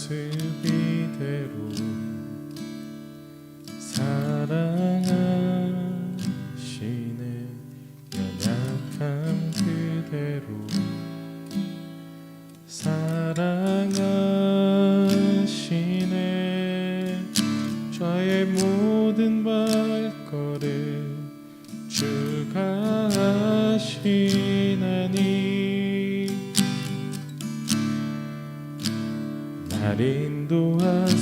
모습 이대로 사랑하시네. 연약함 그대로 사랑하시네. 저의 모든 발걸음 주가 하시나니 날 인도하소서.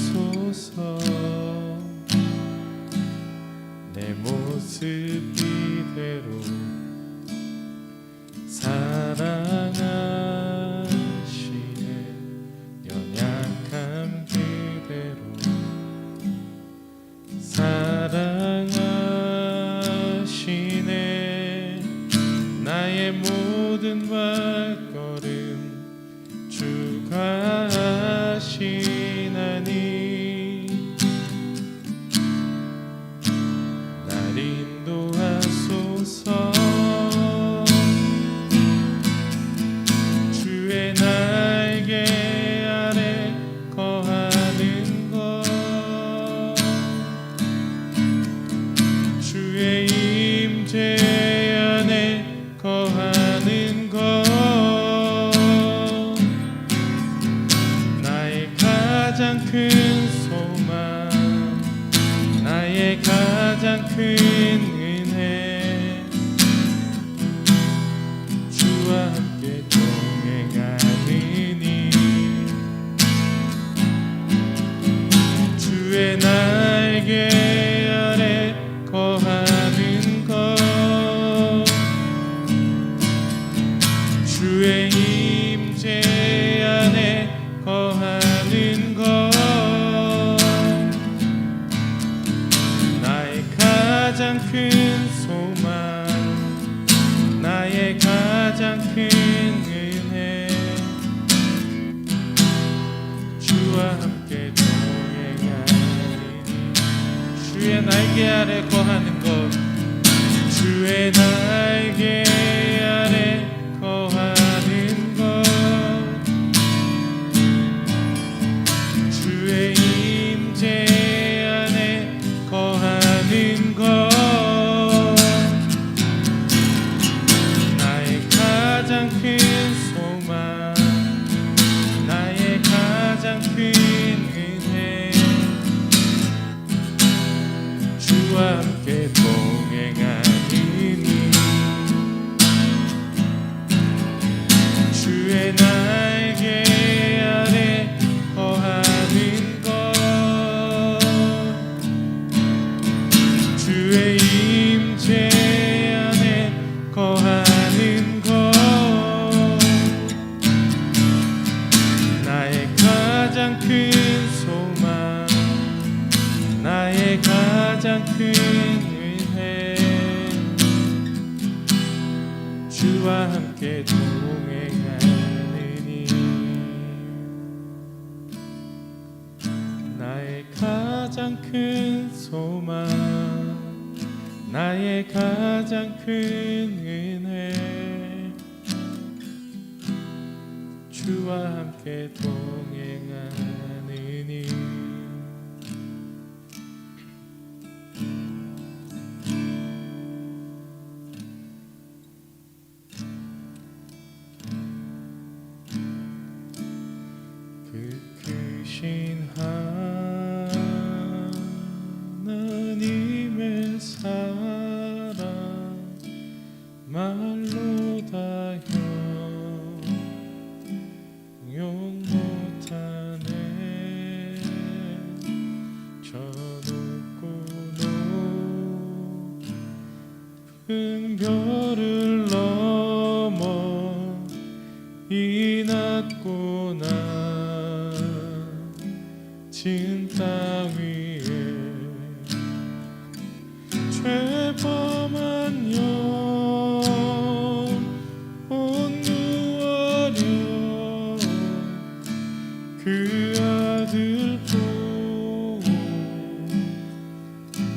내 모습 이대로 사랑하시네. 연약함 그대로 사랑하시네. 나의 모든 발걸음 주가 하시나니 날 인도하소서. 주의 날개 아래 거하는 것, 주의 임재 안에 거하는 것, 나의 가장 큰 소망, 나의 가장 큰 은혜. 주와 함께 동행하느니 주의 날개 아래 거하는 것, 주의 임재 안에 거하는 것, 나의 가장 큰 소망, 나의 가장 큰 은혜. 주와 함께 동행하리니 주의 날개 아래 거하는 것, 주의 날개 아래 거하는 것, 주의 임재 안에 거하는 것, 나의 가장 큰 소망, 나의 가장 큰 은혜. 주와 함께 동행하리니 주의 날개 아래 거하는 것, 주의 임재 안에 거하는 것, 나의 가장 큰 소망, 나의 가장 큰 은혜. 주와 함께 동행하느니 나의 가장 큰 소망, 나의 가장 큰 은혜. 주와 함께 동행하느니 그 크신 하나님의 사랑 말로 다 형용 못하네. 저 높고 높은 별을 넘어 이 낮고 낮은 땅 위에 죄범한 영혼 누워려 그 아들 보고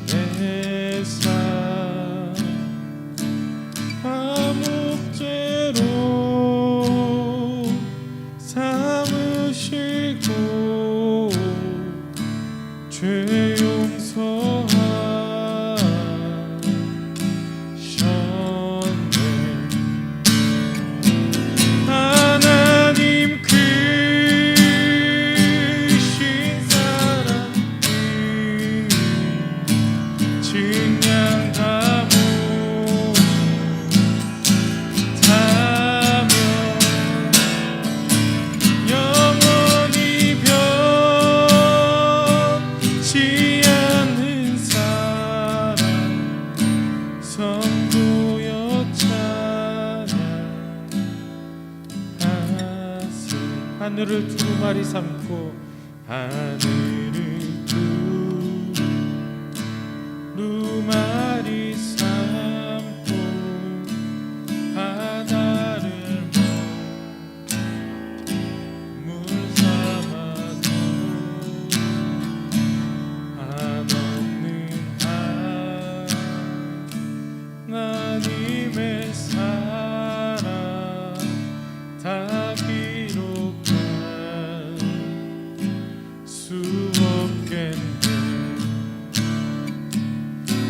내 삶 화목제로 '시고 증량 다 못하며 영원히 변치 않는 사랑 성도였잖아. 하늘을 두루마리 삼고 하늘을 두루마리 삼고 바다를 물 삼아도 한없는 하나님의 사랑 다 기록할 수 없겠네.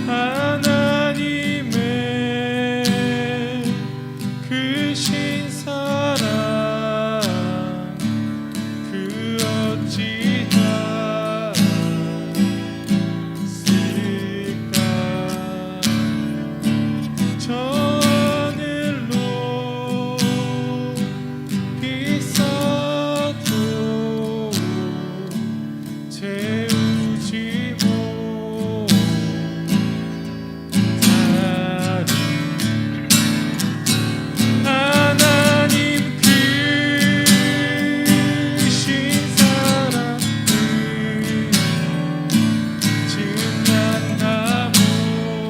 하나님의 그 신사랑 그 어찌 다쓸까. 저 하늘로 비싸도 채우지 하나님 그 신사랑 증량 다 못하며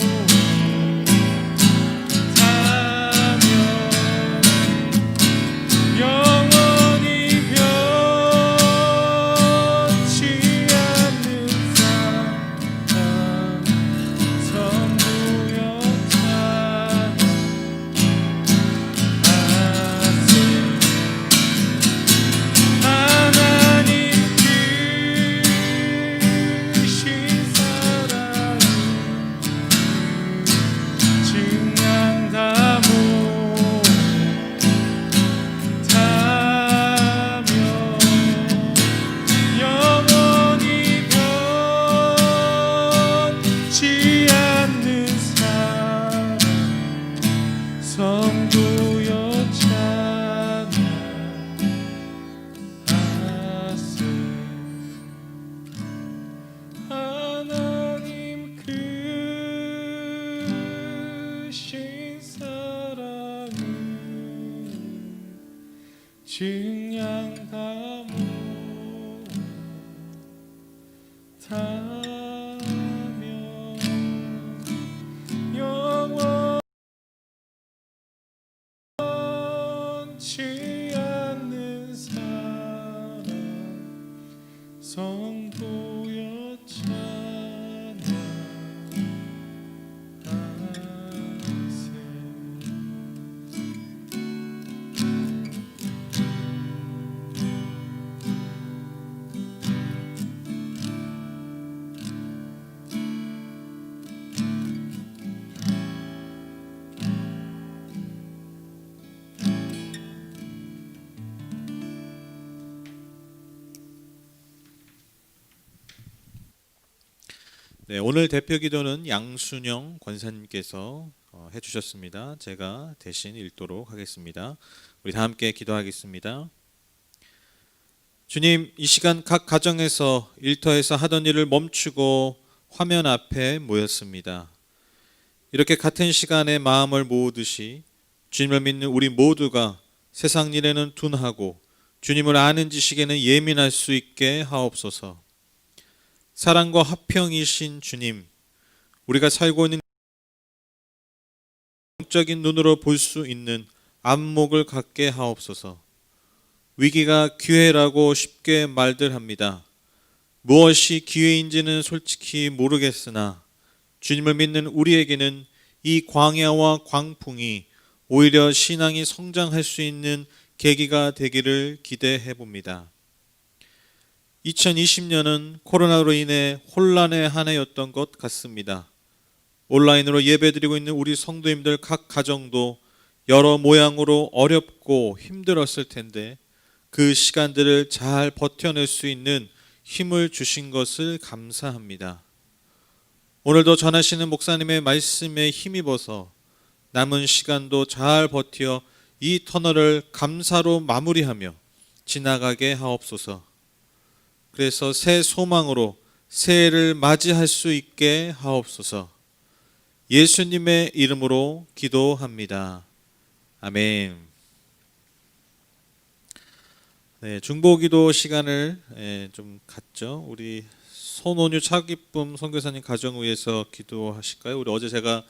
영원히 변치 않는 사랑 성도였잖아. 하나님 그 신사랑 증량 다 못하며 영원히 변치 않는 사랑 성도였잖아. 하나님 그 신사랑은 증량 다 못하며 영원치 않는 사랑 성도였잖아. 네, 오늘 대표 기도는 양순영 권사님께서 해주셨습니다. 제가 대신 읽도록 하겠습니다. 우리 다 함께 기도하겠습니다. 주님, 이 시간 각 가정에서 일터에서 하던 일을 멈추고 화면 앞에 모였습니다. 이렇게 같은 시간에 마음을 모으듯이 주님을 믿는 우리 모두가 세상 일에는 둔하고 주님을 아는 지식에는 예민할 수 있게 하옵소서. 사랑과 화평이신 주님, 우리가 살고 있는 영적인 눈으로 볼 수 있는 안목을 갖게 하옵소서. 위기가 기회라고 쉽게 말들 합니다. 무엇이 기회인지는 솔직히 모르겠으나 주님을 믿는 우리에게는 이 광야와 광풍이 오히려 신앙이 성장할 수 있는 계기가 되기를 기대해 봅니다. 2020년은 코로나로 인해 혼란의 한 해였던 것 같습니다. 온라인으로 예배드리고 있는 우리 성도님들 각 가정도 여러 모양으로 어렵고 힘들었을 텐데 그 시간들을 잘 버텨낼 수 있는 힘을 주신 것을 감사합니다. 오늘도 전하시는 목사님의 말씀에 힘입어서 남은 시간도 잘 버티어 이 터널을 감사로 마무리하며 지나가게 하옵소서. 그래서 새 소망으로 새해를 맞이할 수 있게 하옵소서. 예수님의 이름으로 기도합니다. 아멘. 네, 중보기도 시간을 좀 갖죠. 우리 손온유 차기쁨 선교사님 가정 위해서 기도하실까요? 우리 어제 제가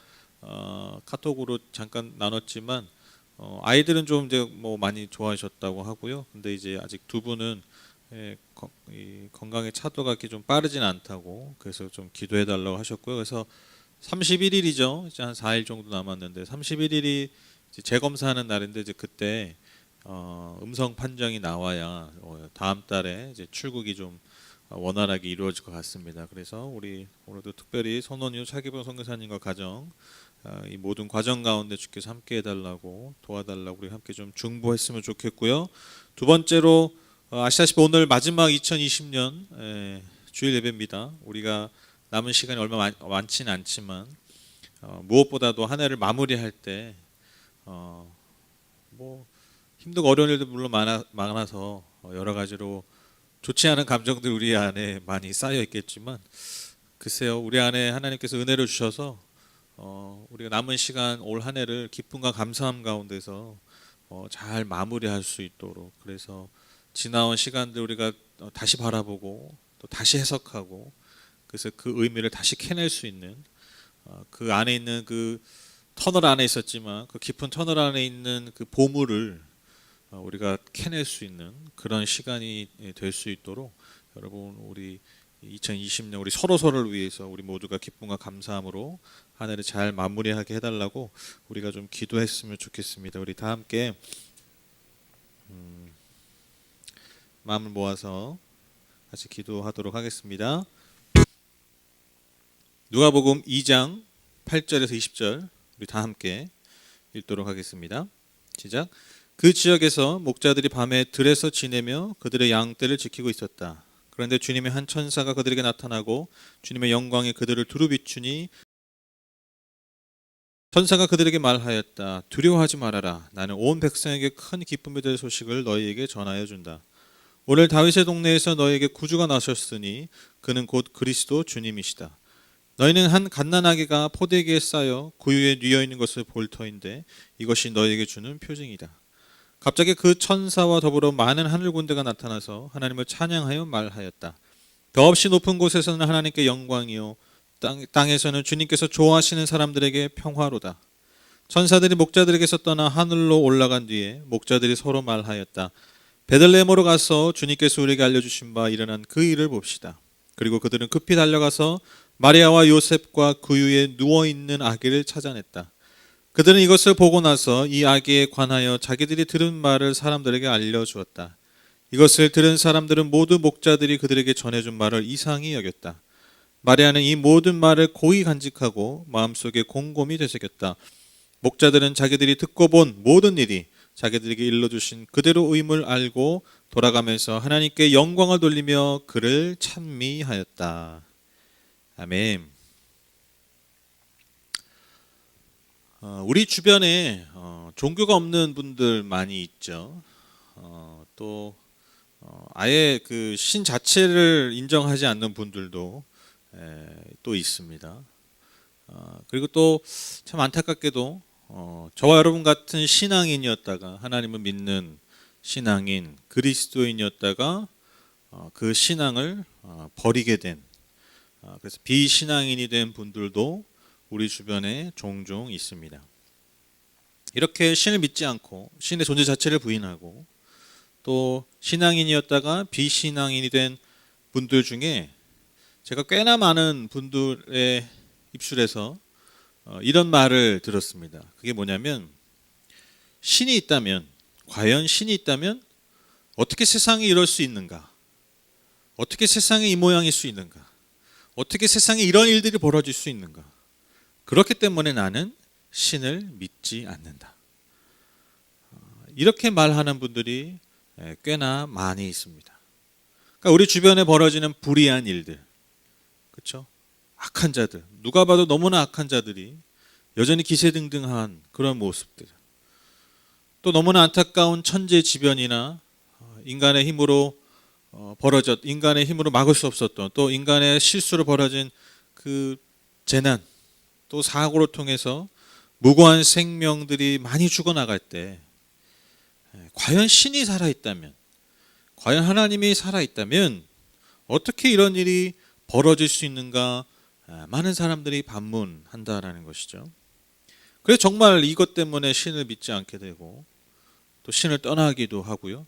카톡으로 잠깐 나눴지만 아이들은 좀 이제 뭐 많이 좋아하셨다고 하고요. 근데 이제 아직 두 분은 이 건강의 차도가 이렇게 좀 빠르진 않다고 그래서 좀 기도해 달라고 하셨고요. 그래서 31일이죠. 이제 한 4일 정도 남았는데 31일이 재검사하는 날인데 이제 그때 음성 판정이 나와야 다음 달에 이제 출국이 좀 원활하게 이루어질 것 같습니다. 그래서 우리 오늘도 특별히 손원유 차기범 선교사님과 가정 이 모든 과정 가운데 주께서 함께 해달라고 도와달라고 우리 함께 좀 중보했으면 좋겠고요. 두 번째로 아시다시피 오늘 마지막 2020년 주일 예배입니다. 우리가 남은 시간이 얼마 많지는 않지만 무엇보다도 한 해를 마무리할 때 뭐 힘들고 어려운 일도 물론 많아서 여러 가지로 좋지 않은 감정들 우리 안에 많이 쌓여 있겠지만 글쎄요, 우리 안에 하나님께서 은혜를 주셔서 우리가 남은 시간 올 한 해를 기쁨과 감사함 가운데서 잘 마무리할 수 있도록 그래서 지나온 시간들 우리가 다시 바라보고 또 다시 해석하고 그래서 그 의미를 다시 캐낼 수 있는 그 안에 있는 그 터널 안에 있었지만 그 깊은 터널 안에 있는 그 보물을 우리가 캐낼 수 있는 그런 시간이 될 수 있도록 여러분 우리 2020년 우리 서로서로를 위해서 우리 모두가 기쁨과 감사함으로 한 해를 잘 마무리하게 해달라고 우리가 좀 기도했으면 좋겠습니다. 우리 다 함께 마음을 모아서 같이 기도하도록 하겠습니다. 누가복음 2장 8절에서 20절 우리 다 함께 읽도록 하겠습니다. 시작. 그 지역에서 목자들이 밤에 들에서 지내며 그들의 양떼를 지키고 있었다. 그런데 주님의 한 천사가 그들에게 나타나고 주님의 영광이 그들을 두루 비추니 천사가 그들에게 말하였다. 두려워하지 말아라. 나는 온 백성에게 큰 기쁨이 될 소식을 너희에게 전하여 준다. 오늘 다윗의 동네에서 너희에게 구주가 나셨으니 그는 곧 그리스도 주님이시다. 너희는 한 갓난아기가 포대기에 쌓여 구유에 뉘어 있는 것을 볼 터인데 이것이 너희에게 주는 표징이다. 갑자기 그 천사와 더불어 많은 하늘 군대가 나타나서 하나님을 찬양하여 말하였다. 더없이 높은 곳에서는 하나님께 영광이요 땅에서는 주님께서 좋아하시는 사람들에게 평화로다. 천사들이 목자들에게서 떠나 하늘로 올라간 뒤에 목자들이 서로 말하였다. 베들레헴으로 가서 주님께서 우리에게 알려주신 바 일어난 그 일을 봅시다. 그리고 그들은 급히 달려가서 마리아와 요셉과 구유에 누워있는 아기를 찾아냈다. 그들은 이것을 보고 나서 이 아기에 관하여 자기들이 들은 말을 사람들에게 알려주었다. 이것을 들은 사람들은 모두 목자들이 그들에게 전해준 말을 이상히 여겼다. 마리아는 이 모든 말을 고이 간직하고 마음속에 곰곰이 되새겼다. 목자들은 자기들이 듣고 본 모든 일이 자기들에게 일러주신 그대로 의임을 알고 돌아가면서 하나님께 영광을 돌리며 그를 찬미하였다. 아멘. 우리 주변에 종교가 없는 분들 많이 있죠. 또 아예 그 신 자체를 인정하지 않는 분들도 또 있습니다. 그리고 또 참 안타깝게도 저와 여러분 같은 신앙인이었다가 하나님을 믿는 신앙인 그리스도인이었다가 그 신앙을 버리게 된 그래서 비신앙인이 된 분들도 우리 주변에 종종 있습니다. 이렇게 신을 믿지 않고 신의 존재 자체를 부인하고 또 신앙인이었다가 비신앙인이 된 분들 중에 제가 꽤나 많은 분들의 입술에서 이런 말을 들었습니다. 그게 뭐냐면 신이 있다면 과연 신이 있다면 어떻게 세상이 이럴 수 있는가? 어떻게 세상에 이 모양일 수 있는가? 어떻게 세상에 이런 일들이 벌어질 수 있는가? 그렇기 때문에 나는 신을 믿지 않는다. 이렇게 말하는 분들이 꽤나 많이 있습니다. 그러니까 우리 주변에 벌어지는 불의한 일들, 그렇죠? 악한 자들, 누가 봐도 너무나 악한 자들이 여전히 기세등등한 그런 모습들, 또 너무나 안타까운 천재지변이나 인간의 힘으로 인간의 힘으로 막을 수 없었던, 또 인간의 실수로 벌어진 그 재난, 또 사고를 통해서 무고한 생명들이 많이 죽어나갈 때 과연 신이 살아있다면, 과연 하나님이 살아있다면 어떻게 이런 일이 벌어질 수 있는가, 많은 사람들이 반문한다라는 것이죠. 그래서 정말 이것 때문에 신을 믿지 않게 되고 또 신을 떠나기도 하고요.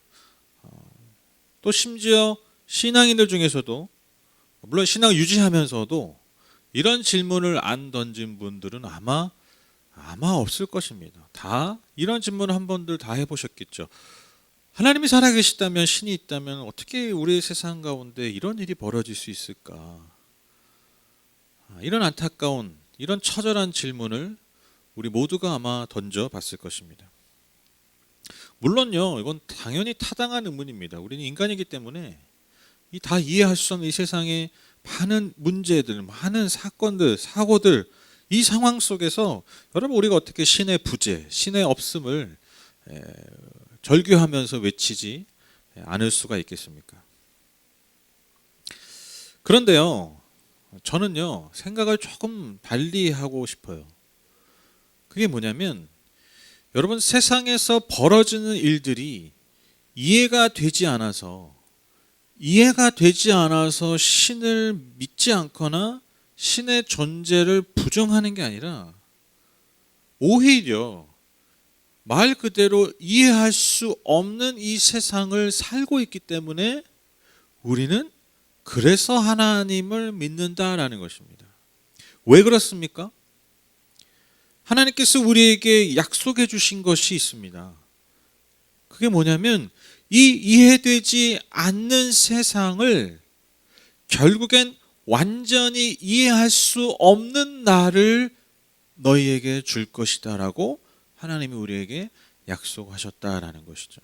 또 심지어 신앙인들 중에서도, 물론 신앙 유지하면서도 이런 질문을 안 던진 분들은 아마 없을 것입니다. 다 이런 질문을 한 번들 다 해보셨겠죠. 하나님이 살아계시다면, 신이 있다면 어떻게 우리의 세상 가운데 이런 일이 벌어질 수 있을까? 이런 안타까운, 이런 처절한 질문을 우리 모두가 아마 던져봤을 것입니다. 물론요, 이건 당연히 타당한 의문입니다. 우리는 인간이기 때문에 이 다 이해할 수 없는 이 세상의 많은 문제들, 많은 사건들, 사고들, 이 상황 속에서 여러분, 우리가 어떻게 신의 부재, 신의 없음을 절규하면서 외치지 않을 수가 있겠습니까? 그런데요, 저는요, 생각을 조금 달리 하고 싶어요. 그게 뭐냐면, 여러분, 세상에서 벌어지는 일들이 이해가 되지 않아서 신을 믿지 않거나 신의 존재를 부정하는 게 아니라, 오히려 말 그대로 이해할 수 없는 이 세상을 살고 있기 때문에 우리는 그래서 하나님을 믿는다라는 것입니다. 왜 그렇습니까? 하나님께서 우리에게 약속해 주신 것이 있습니다. 그게 뭐냐면, 이 이해되지 않는 세상을 결국엔 완전히 이해할 수 없는 날을 너희에게 줄 것이다 라고 하나님이 우리에게 약속하셨다라는 것이죠.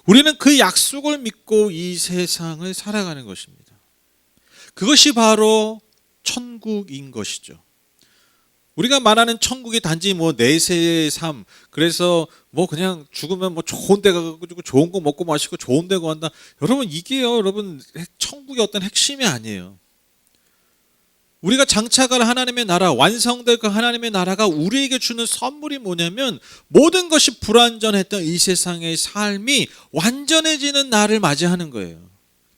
우리는 그 약속을 믿고 이 세상을 살아가는 것입니다. 그것이 바로 천국인 것이죠. 우리가 말하는 천국이 단지 내세의 삶, 그래서 그냥 죽으면 좋은 데 가가지고 좋은 거 먹고 마시고 좋은 데 간다. 여러분, 이게요, 여러분, 천국의 어떤 핵심이 아니에요. 우리가 장차갈 하나님의 나라, 완성될 그 하나님의 나라가 우리에게 주는 선물이 뭐냐면, 모든 것이 불완전했던 이 세상의 삶이 완전해지는 날을 맞이하는 거예요.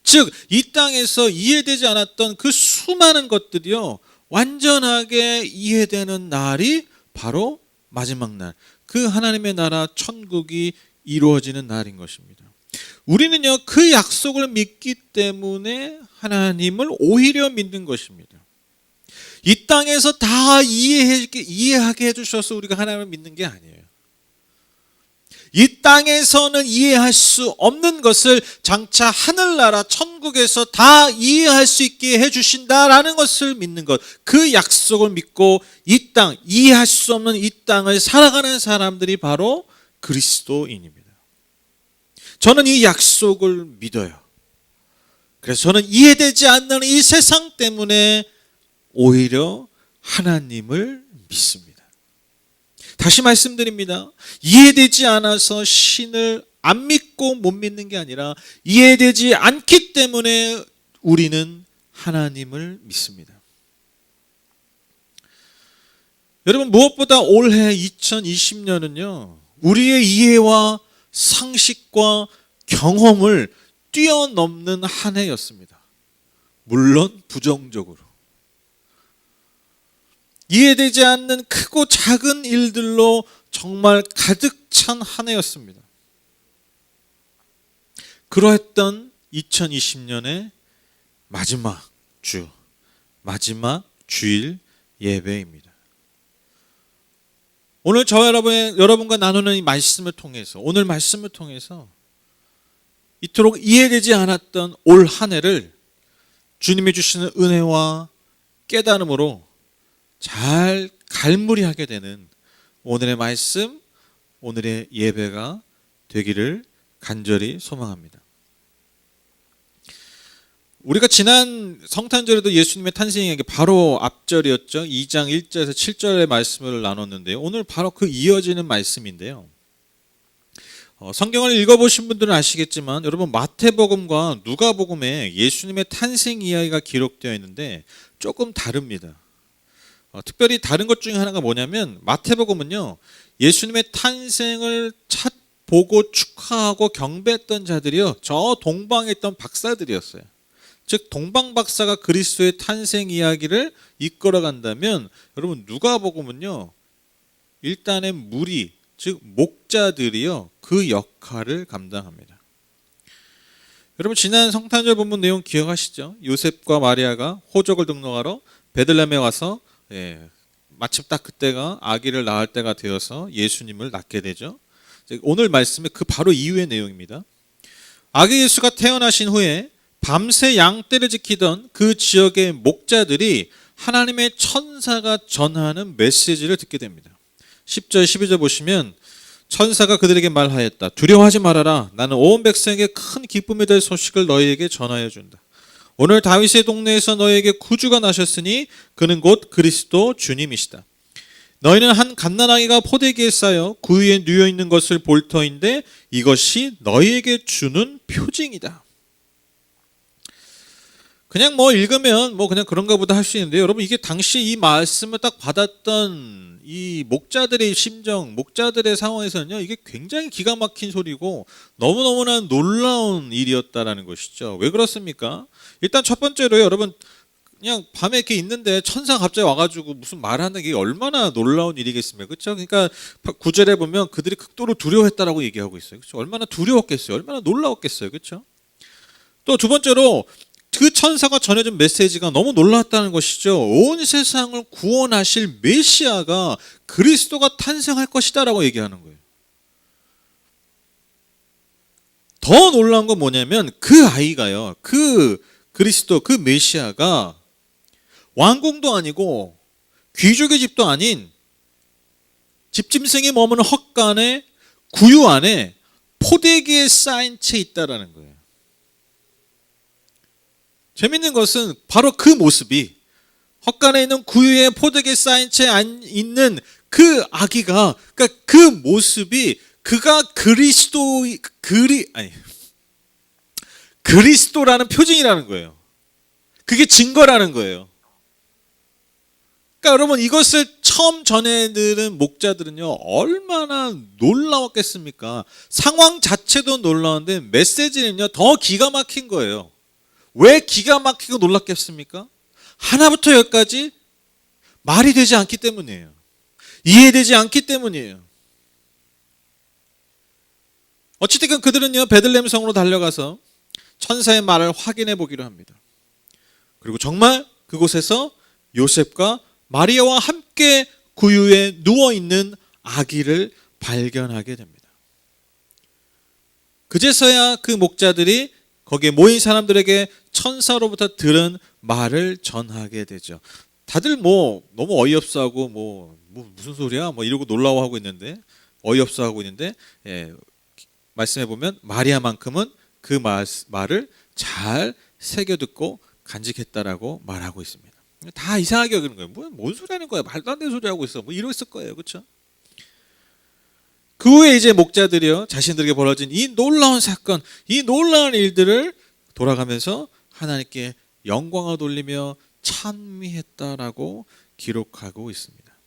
즉, 이 땅에서 이해되지 않았던 그 수많은 것들이요, 완전하게 이해되는 날이 바로 마지막 날, 그 하나님의 나라 천국이 이루어지는 날인 것입니다. 우리는요, 그 약속을 믿기 때문에 하나님을 오히려 믿는 것입니다. 이 땅에서 다 이해하게 해주셔서 우리가 하나님을 믿는 게 아니에요. 이 땅에서는 이해할 수 없는 것을 장차 하늘나라 천국에서 다 이해할 수 있게 해주신다라는 것을 믿는 것, 그 약속을 믿고 이 땅, 이해할 수 없는 이 땅을 살아가는 사람들이 바로 그리스도인입니다. 저는 이 약속을 믿어요. 그래서 저는 이해되지 않는 이 세상 때문에 오히려 하나님을 믿습니다. 다시 말씀드립니다. 이해되지 않아서 신을 안 믿고 못 믿는 게 아니라, 이해되지 않기 때문에 우리는 하나님을 믿습니다. 여러분, 무엇보다 올해 2020년은요, 우리의 이해와 상식과 경험을 뛰어넘는 한 해였습니다. 물론 부정적으로. 이해되지 않는 크고 작은 일들로 정말 가득 찬 한 해였습니다. 그러했던 2020년의 마지막 주일 예배입니다. 오늘 저와 여러분과 나누는 이 말씀을 통해서, 오늘 말씀을 통해서 이토록 이해되지 않았던 올 한 해를 주님이 주시는 은혜와 깨달음으로 잘 갈무리하게 되는 오늘의 말씀, 오늘의 예배가 되기를 간절히 소망합니다. 우리가 지난 성탄절에도 예수님의 탄생 이야기 바로 앞절이었죠. 2장 1절에서 7절의 말씀을 나눴는데요. 오늘 바로 그 이어지는 말씀인데요. 성경을 읽어보신 분들은 아시겠지만 여러분 마태복음과 누가복음에 예수님의 탄생 이야기가 기록되어 있는데 조금 다릅니다. 특별히 다른 것 중에 하나가 뭐냐면 마태복음은요. 예수님의 탄생을 보고 축하하고 경배했던 자들이요. 저 동방에 있던 박사들이었어요. 즉 동방박사가 그리스도의 탄생 이야기를 이끌어간다면 여러분 누가복음은요. 일단의 무리 즉 목자들이요. 그 역할을 감당합니다. 여러분 지난 성탄절 본문 내용 기억하시죠? 요셉과 마리아가 호적을 등록하러 베들레헴에 와서 마침 딱 그때가 아기를 낳을 때가 되어서 예수님을 낳게 되죠. 오늘 말씀의 그 바로 이후의 내용입니다. 아기 예수가 태어나신 후에 밤새 양떼를 지키던 그 지역의 목자들이 하나님의 천사가 전하는 메시지를 듣게 됩니다. 10절 12절 보시면 천사가 그들에게 말하였다. 두려워하지 말아라. 나는 온 백성에게 큰 기쁨이 될 소식을 너희에게 전하여 준다. 오늘 다윗의 동네에서 너희에게 구주가 나셨으니 그는 곧 그리스도 주님이시다. 너희는 한 갓난아기가 포대기에 쌓여 구유에 누워 있는 것을 볼 터인데 이것이 너희에게 주는 표징이다. 그냥 읽으면 그냥 그런가 보다 할 수 있는데 여러분 이게 당시 이 말씀을 딱 받았던 이 목자들의 심정, 목자들의 상황에서는요 이게 굉장히 기가 막힌 소리고 너무너무나 놀라운 일이었다라는 것이죠. 왜 그렇습니까? 일단 첫 번째로요 여러분 그냥 밤에 이렇게 있는데 천사가 갑자기 와가지고 무슨 말하는 게 얼마나 놀라운 일이겠습니까? 그렇죠? 그러니까 9절에 보면 그들이 극도로 두려워했다라고 얘기하고 있어요. 그렇죠? 얼마나 두려웠겠어요? 얼마나 놀라웠겠어요? 그렇죠? 또 두 번째로 그 천사가 전해준 메시지가 너무 놀랐다는 것이죠. 온 세상을 구원하실 메시아가 그리스도가 탄생할 것이다라고 얘기하는 거예요. 더 놀라운 건 뭐냐면 그 아이가요. 그 그리스도, 그 메시아가 왕궁도 아니고 귀족의 집도 아닌 집짐승이 머무는 헛간에 구유 안에 포대기에 쌓인 채 있다라는 거예요. 재밌는 것은 바로 그 모습이 헛간에 있는 구유에 포대기에 쌓인 채 있는 그 아기가 그러니까 그 모습이 그가 그리스도라는 표징이라는 거예요. 그게 증거라는 거예요. 그러니까 여러분 이것을 처음 전해 들은 목자들은요 얼마나 놀라웠겠습니까? 상황 자체도 놀라운데 메시지는요 더 기가 막힌 거예요. 왜 기가 막히고 놀랍겠습니까? 하나부터 열까지 말이 되지 않기 때문이에요. 이해되지 않기 때문이에요. 어찌됐든 그들은요 베들레헴 성으로 달려가서 천사의 말을 확인해 보기로 합니다. 그리고 정말 그곳에서 요셉과 마리아와 함께 구유에 누워있는 아기를 발견하게 됩니다. 그제서야 그 목자들이 거기에 모인 사람들에게 천사로부터 들은 말을 전하게 되죠. 다들 너무 어이없어하고 무슨 소리야 이러고 놀라워하고 있는데 어이없어하고 있는데 말씀해 보면 마리아만큼은 그 말을 잘 새겨듣고 간직했다라고 말하고 있습니다. 다 이상하게 여기는 거예요. 뭔 소리 하는 거야? 말도 안 되는 소리 하고 있어. 이랬을 거예요. 그렇죠? 그 후에 이제 목자들이요 자신들에게 벌어진 이 놀라운 사건, 이 놀라운 일들을 돌아가면서 하나님께 영광을 돌리며 찬미했다라고 기록하고 있습니다.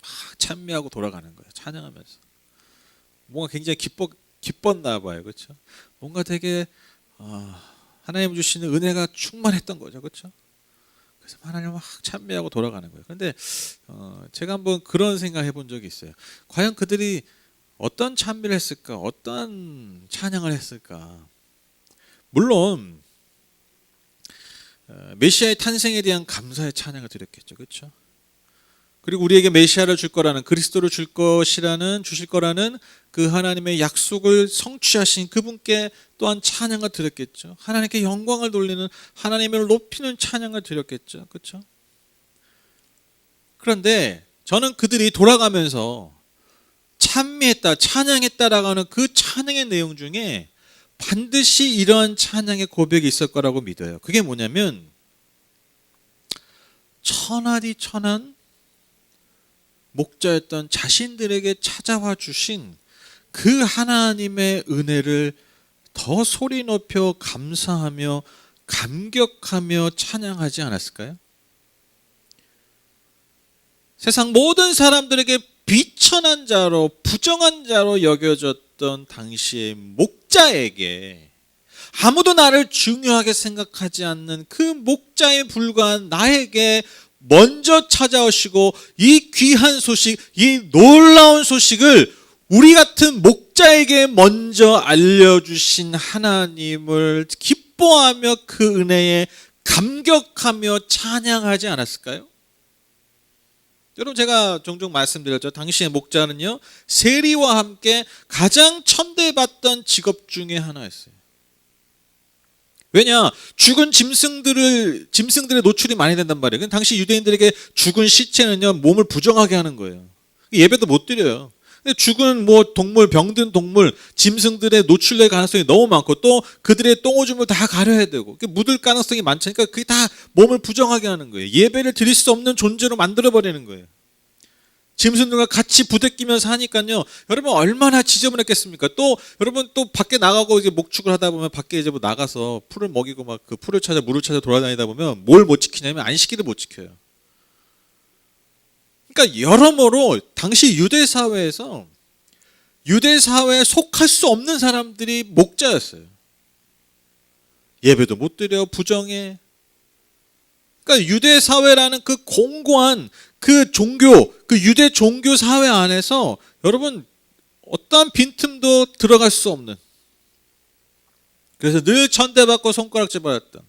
막 찬미하고 돌아가는 거예요. 찬양하면서 뭔가 굉장히 기뻤나 봐요. 그렇죠? 뭔가 되게 하나님 주시는 은혜가 충만했던 거죠. 그렇죠? 그래서 하나님을 막 찬미하고 돌아가는 거예요. 그런데 제가 한번 그런 생각해 본 적이 있어요. 과연 그들이 어떤 찬미를 했을까? 어떤 찬양을 했을까? 물론 메시아의 탄생에 대한 감사의 찬양을 드렸겠죠. 그렇죠? 그리고 우리에게 메시아를 줄 거라는 그리스도를 주실 거라는 그 하나님의 약속을 성취하신 그분께 또한 찬양을 드렸겠죠. 하나님께 영광을 돌리는 하나님을 높이는 찬양을 드렸겠죠. 그렇죠? 그런데 저는 그들이 돌아가면서 찬미했다, 찬양했다라고 하는 그 찬양의 내용 중에 반드시 이러한 찬양의 고백이 있을 거라고 믿어요. 그게 뭐냐면 천하디 천한 목자였던 자신들에게 찾아와 주신 그 하나님의 은혜를 더 소리 높여 감사하며 감격하며 찬양하지 않았을까요? 세상 모든 사람들에게 비천한 자로 부정한 자로 여겨졌던 당시의 목자에게 아무도 나를 중요하게 생각하지 않는 그 목자에 불과한 나에게 먼저 찾아오시고 이 귀한 소식, 이 놀라운 소식을 우리 같은 목자에게 먼저 알려주신 하나님을 기뻐하며 그 은혜에 감격하며 찬양하지 않았을까요? 여러분, 제가 종종 말씀드렸죠. 당시의 목자는요, 세리와 함께 가장 천대받던 직업 중에 하나였어요. 왜냐? 죽은 짐승들의 노출이 많이 된단 말이에요. 당시 유대인들에게 죽은 시체는요, 몸을 부정하게 하는 거예요. 예배도 못 드려요. 근데 죽은 동물, 병든 동물, 짐승들의 노출될 가능성이 너무 많고 또 그들의 똥오줌을 다 가려야 되고 묻을 가능성이 많으니까 그게 다 몸을 부정하게 하는 거예요. 예배를 드릴 수 없는 존재로 만들어버리는 거예요. 짐승들과 같이 부대끼면서 하니까요. 여러분 얼마나 지저분했겠습니까? 또 여러분 또 밖에 나가고 이제 목축을 하다 보면 밖에 이제 나가서 풀을 먹이고 막 그 풀을 찾아 물을 찾아 돌아다니다 보면 뭘 못 지키냐면 안식일을 못 지켜요. 그러니까 여러모로 당시 유대 사회에서 유대 사회에 속할 수 없는 사람들이 목자였어요. 예배도 못 드려, 부정해. 그러니까 유대 사회라는 그 공고한 그 종교, 그 유대 종교 사회 안에서 여러분 어떠한 빈틈도 들어갈 수 없는, 그래서 늘 천대받고 손가락질 받았던,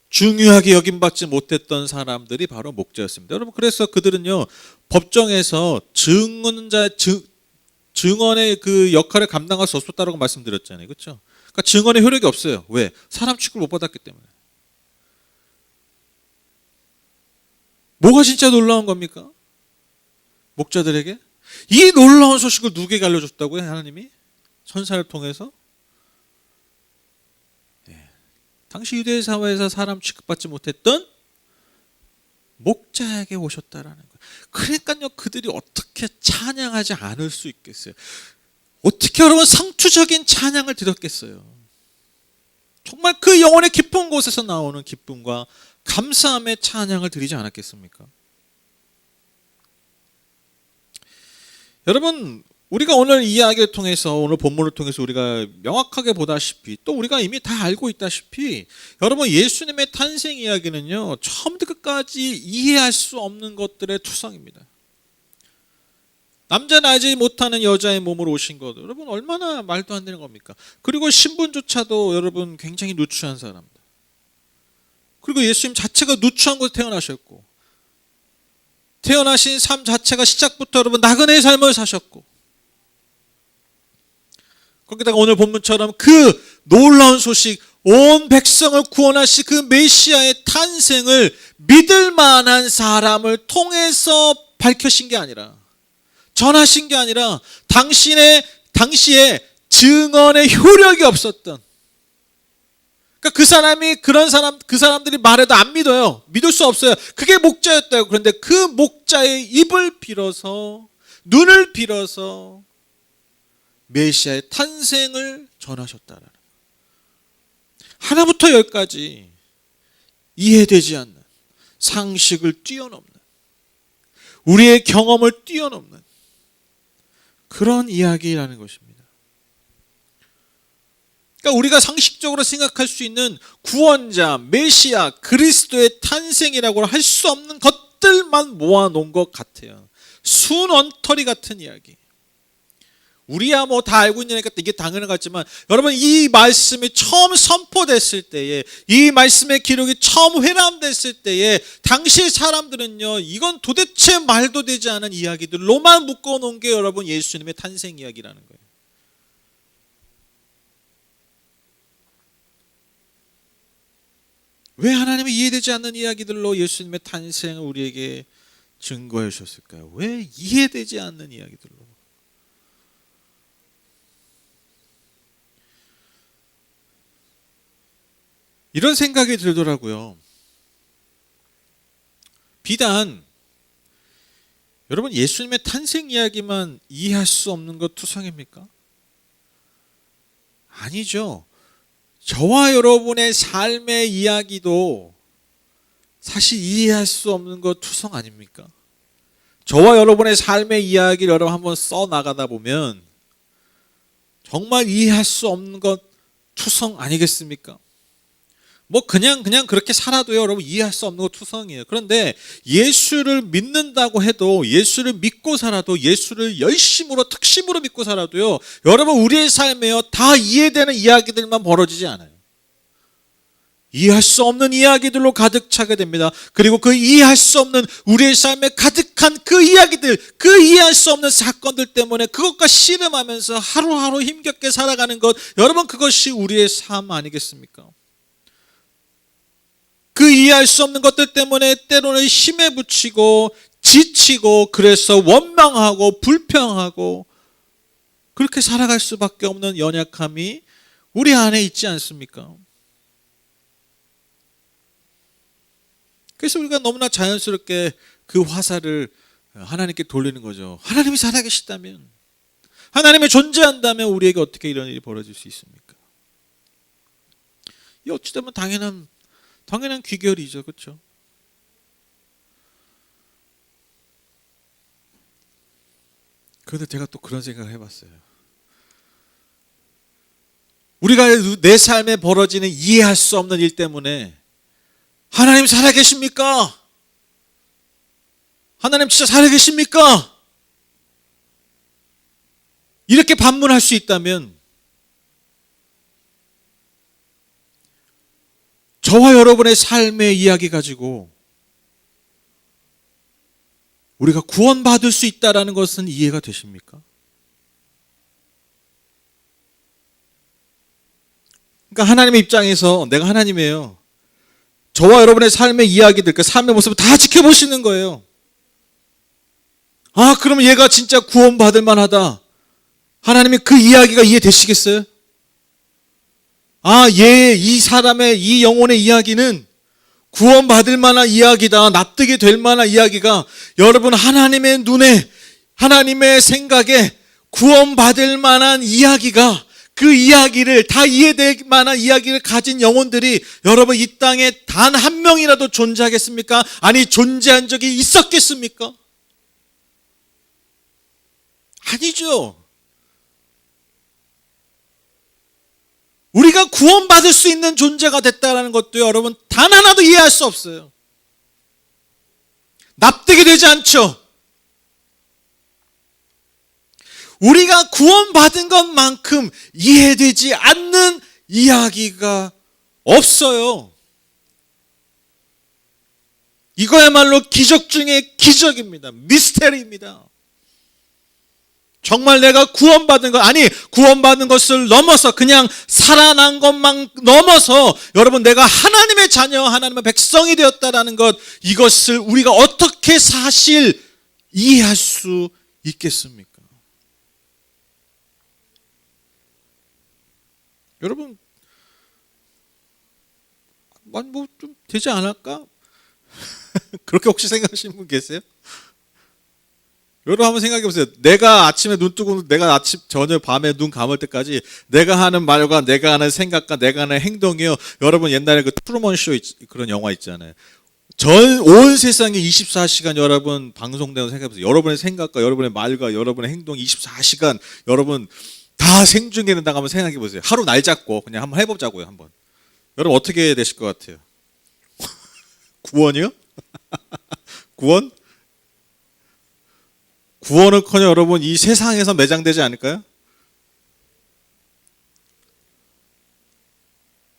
중요하게 여김받지 못했던 사람들이 바로 목자였습니다. 여러분, 그래서 그들은요 법정에서 증언의 그 역할을 감당할 수 없었다고 말씀드렸잖아요. 그렇죠? 그러니까 증언의 효력이 없어요. 왜? 사람 취급을 못 받았기 때문에. 뭐가 진짜 놀라운 겁니까? 목자들에게? 이 놀라운 소식을 누구에게 알려줬다고요? 하나님이? 천사를 통해서? 당시 유대 사회에서 사람 취급받지 못했던 목자에게 오셨다라는 거예요. 그러니까요, 그들이 어떻게 찬양하지 않을 수 있겠어요? 어떻게 여러분 상투적인 찬양을 드렸겠어요? 정말 그 영혼의 깊은 곳에서 나오는 기쁨과 감사함의 찬양을 드리지 않았겠습니까? 여러분, 우리가 오늘 이야기를 통해서, 오늘 본문을 통해서 우리가 명확하게 보다시피, 또 우리가 이미 다 알고 있다시피, 여러분 예수님의 탄생 이야기는요 처음부터 끝까지 이해할 수 없는 것들의 투성입니다. 남자 나지 못하는 여자의 몸으로 오신 것, 여러분 얼마나 말도 안 되는 겁니까? 그리고 신분조차도 여러분 굉장히 누추한 사람들. 그리고 예수님 자체가 누추한 곳에 태어나셨고, 태어나신 삶 자체가 시작부터 여러분 나그네의 삶을 사셨고, 거기다가 오늘 본문처럼 그 놀라운 소식, 온 백성을 구원하실 그 메시아의 탄생을 믿을 만한 사람을 통해서 밝혀신 게 아니라, 전하신 게 아니라, 당시에 증언의 효력이 없었던, 그러니까 그 사람들이 말해도 안 믿어요. 믿을 수 없어요. 그게 목자였다고. 그런데 그 목자의 입을 빌어서, 눈을 빌어서 메시아의 탄생을 전하셨다라는 거예요. 하나부터 열까지 이해되지 않는, 상식을 뛰어넘는, 우리의 경험을 뛰어넘는 그런 이야기라는 것입니다. 그러니까 우리가 상식적으로 생각할 수 있는 구원자, 메시아, 그리스도의 탄생이라고 할 수 없는 것들만 모아놓은 것 같아요. 순언터리 같은 이야기. 우리야 뭐 다 알고 있으니까 이게 당연한 것 같지만, 여러분 이 말씀이 처음 선포됐을 때에, 이 말씀의 기록이 처음 회람됐을 때에 당시 사람들은요 이건 도대체 말도 되지 않은 이야기들로만 묶어놓은 게 여러분 예수님의 탄생 이야기라는 거예요. 왜 하나님이 이해되지 않는 이야기들로 예수님의 탄생을 우리에게 증거해 주셨을까요? 왜 이해되지 않는 이야기들로? 이런 생각이 들더라고요. 비단 여러분 예수님의 탄생 이야기만 이해할 수 없는 것 투성입니까? 아니죠. 저와 여러분의 삶의 이야기도 사실 이해할 수 없는 것 투성 아닙니까? 저와 여러분의 삶의 이야기를 여러분 한번 써 나가다 보면 정말 이해할 수 없는 것 투성 아니겠습니까? 뭐 그냥 그렇게 살아도요 여러분 이해할 수 없는 것 투성이에요. 그런데 예수를 믿는다고 해도, 예수를 믿고 살아도, 예수를 열심으로 특심으로 믿고 살아도요 여러분 우리의 삶에요 다 이해되는 이야기들만 벌어지지 않아요. 이해할 수 없는 이야기들로 가득 차게 됩니다. 그리고 그 이해할 수 없는 우리의 삶에 가득한 그 이야기들, 그 이해할 수 없는 사건들 때문에 그것과 씨름하면서 하루하루 힘겹게 살아가는 것, 여러분 그것이 우리의 삶 아니겠습니까? 그 이해할 수 없는 것들 때문에 때로는 힘에 부치고 지치고 그래서 원망하고 불평하고 그렇게 살아갈 수밖에 없는 연약함이 우리 안에 있지 않습니까? 그래서 우리가 너무나 자연스럽게 그 화살을 하나님께 돌리는 거죠. 하나님이 살아계시다면, 하나님이 존재한다면 우리에게 어떻게 이런 일이 벌어질 수 있습니까? 이 어찌 보면 당연한 귀결이죠. 그렇죠? 그런데 제가 또 그런 생각을 해봤어요. 우리가 내 삶에 벌어지는 이해할 수 없는 일 때문에 하나님 살아계십니까? 하나님 진짜 살아계십니까? 이렇게 반문할 수 있다면 저와 여러분의 삶의 이야기 가지고 우리가 구원받을 수 있다는 것은 이해가 되십니까? 그러니까 하나님의 입장에서 내가 하나님이에요. 저와 여러분의 삶의 이야기들, 그 삶의 모습을 다 지켜보시는 거예요. 아, 그러면 얘가 진짜 구원받을 만하다. 하나님이 그 이야기가 이해되시겠어요? 아, 이 사람의 이 영혼의 이야기는 구원받을 만한 이야기다. 납득이 될 만한 이야기가 여러분 하나님의 눈에, 하나님의 생각에 구원받을 만한 이야기가, 그 이야기를 다 이해될 만한 이야기를 가진 영혼들이 여러분 이 땅에 단 한 명이라도 존재하겠습니까? 아니 존재한 적이 있었겠습니까? 아니죠. 우리가 구원받을 수 있는 존재가 됐다는 것도 여러분 단 하나도 이해할 수 없어요. 납득이 되지 않죠. 우리가 구원받은 것만큼 이해되지 않는 이야기가 없어요. 이거야말로 기적 중에 기적입니다. 미스테리입니다. 정말 내가 구원받은 것, 아니 구원받은 것을 넘어서 그냥 살아난 것만 넘어서 여러분 내가 하나님의 자녀, 하나님의 백성이 되었다라는 것, 이것을 우리가 어떻게 사실 이해할 수 있겠습니까? 여러분 뭐 좀 되지 않을까? 그렇게 혹시 생각하시는 분 계세요? 여러분 한번 생각해 보세요. 내가 아침에 눈 뜨고 내가 아침 저녁 밤에 눈 감을 때까지 내가 하는 말과 내가 하는 생각과 내가 하는 행동이요. 여러분 옛날에 그 트루먼 쇼 그런 영화 있잖아요. 온 세상에 24시간 여러분 방송되는 거 생각해 보세요. 여러분의 생각과 여러분의 말과 여러분의 행동 24시간 여러분 다 생중계는 된다고 한번 생각해 보세요. 하루 날 잡고 그냥 한번 해보자고요. 한번. 여러분 어떻게 되실 것 같아요? 구원이요? 구원? 구원은커녕 여러분 이 세상에서 매장되지 않을까요?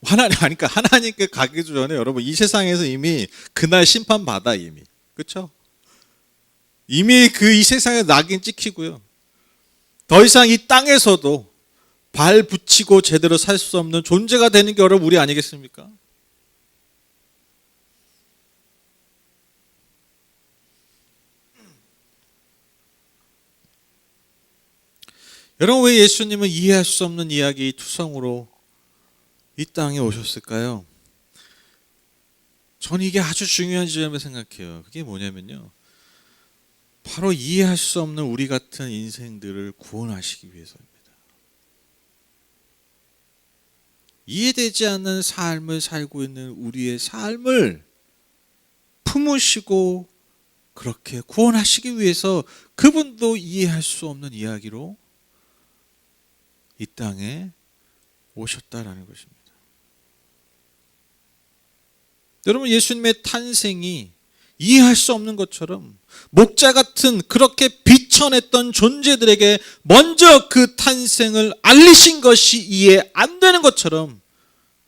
그러니까 하나님께 가기 전에 여러분 이 세상에서 이미 그날 심판 받아 이미. 그렇죠? 이미 이 세상에 낙인 찍히고요. 더 이상 이 땅에서도 발 붙이고 제대로 살 수 없는 존재가 되는 게 여러분 우리 아니겠습니까? 여러분 왜 예수님은 이해할 수 없는 이야기 투성으로 이 땅에 오셨을까요? 저는 이게 아주 중요한 지점을 생각해요. 그게 뭐냐면요, 바로 이해할 수 없는 우리 같은 인생들을 구원하시기 위해서입니다. 이해되지 않는 삶을 살고 있는 우리의 삶을 품으시고 그렇게 구원하시기 위해서 그분도 이해할 수 없는 이야기로 이 땅에 오셨다라는 것입니다. 여러분, 예수님의 탄생이 이해할 수 없는 것처럼 목자 같은 그렇게 비천했던 존재들에게 먼저 그 탄생을 알리신 것이 이해 안 되는 것처럼,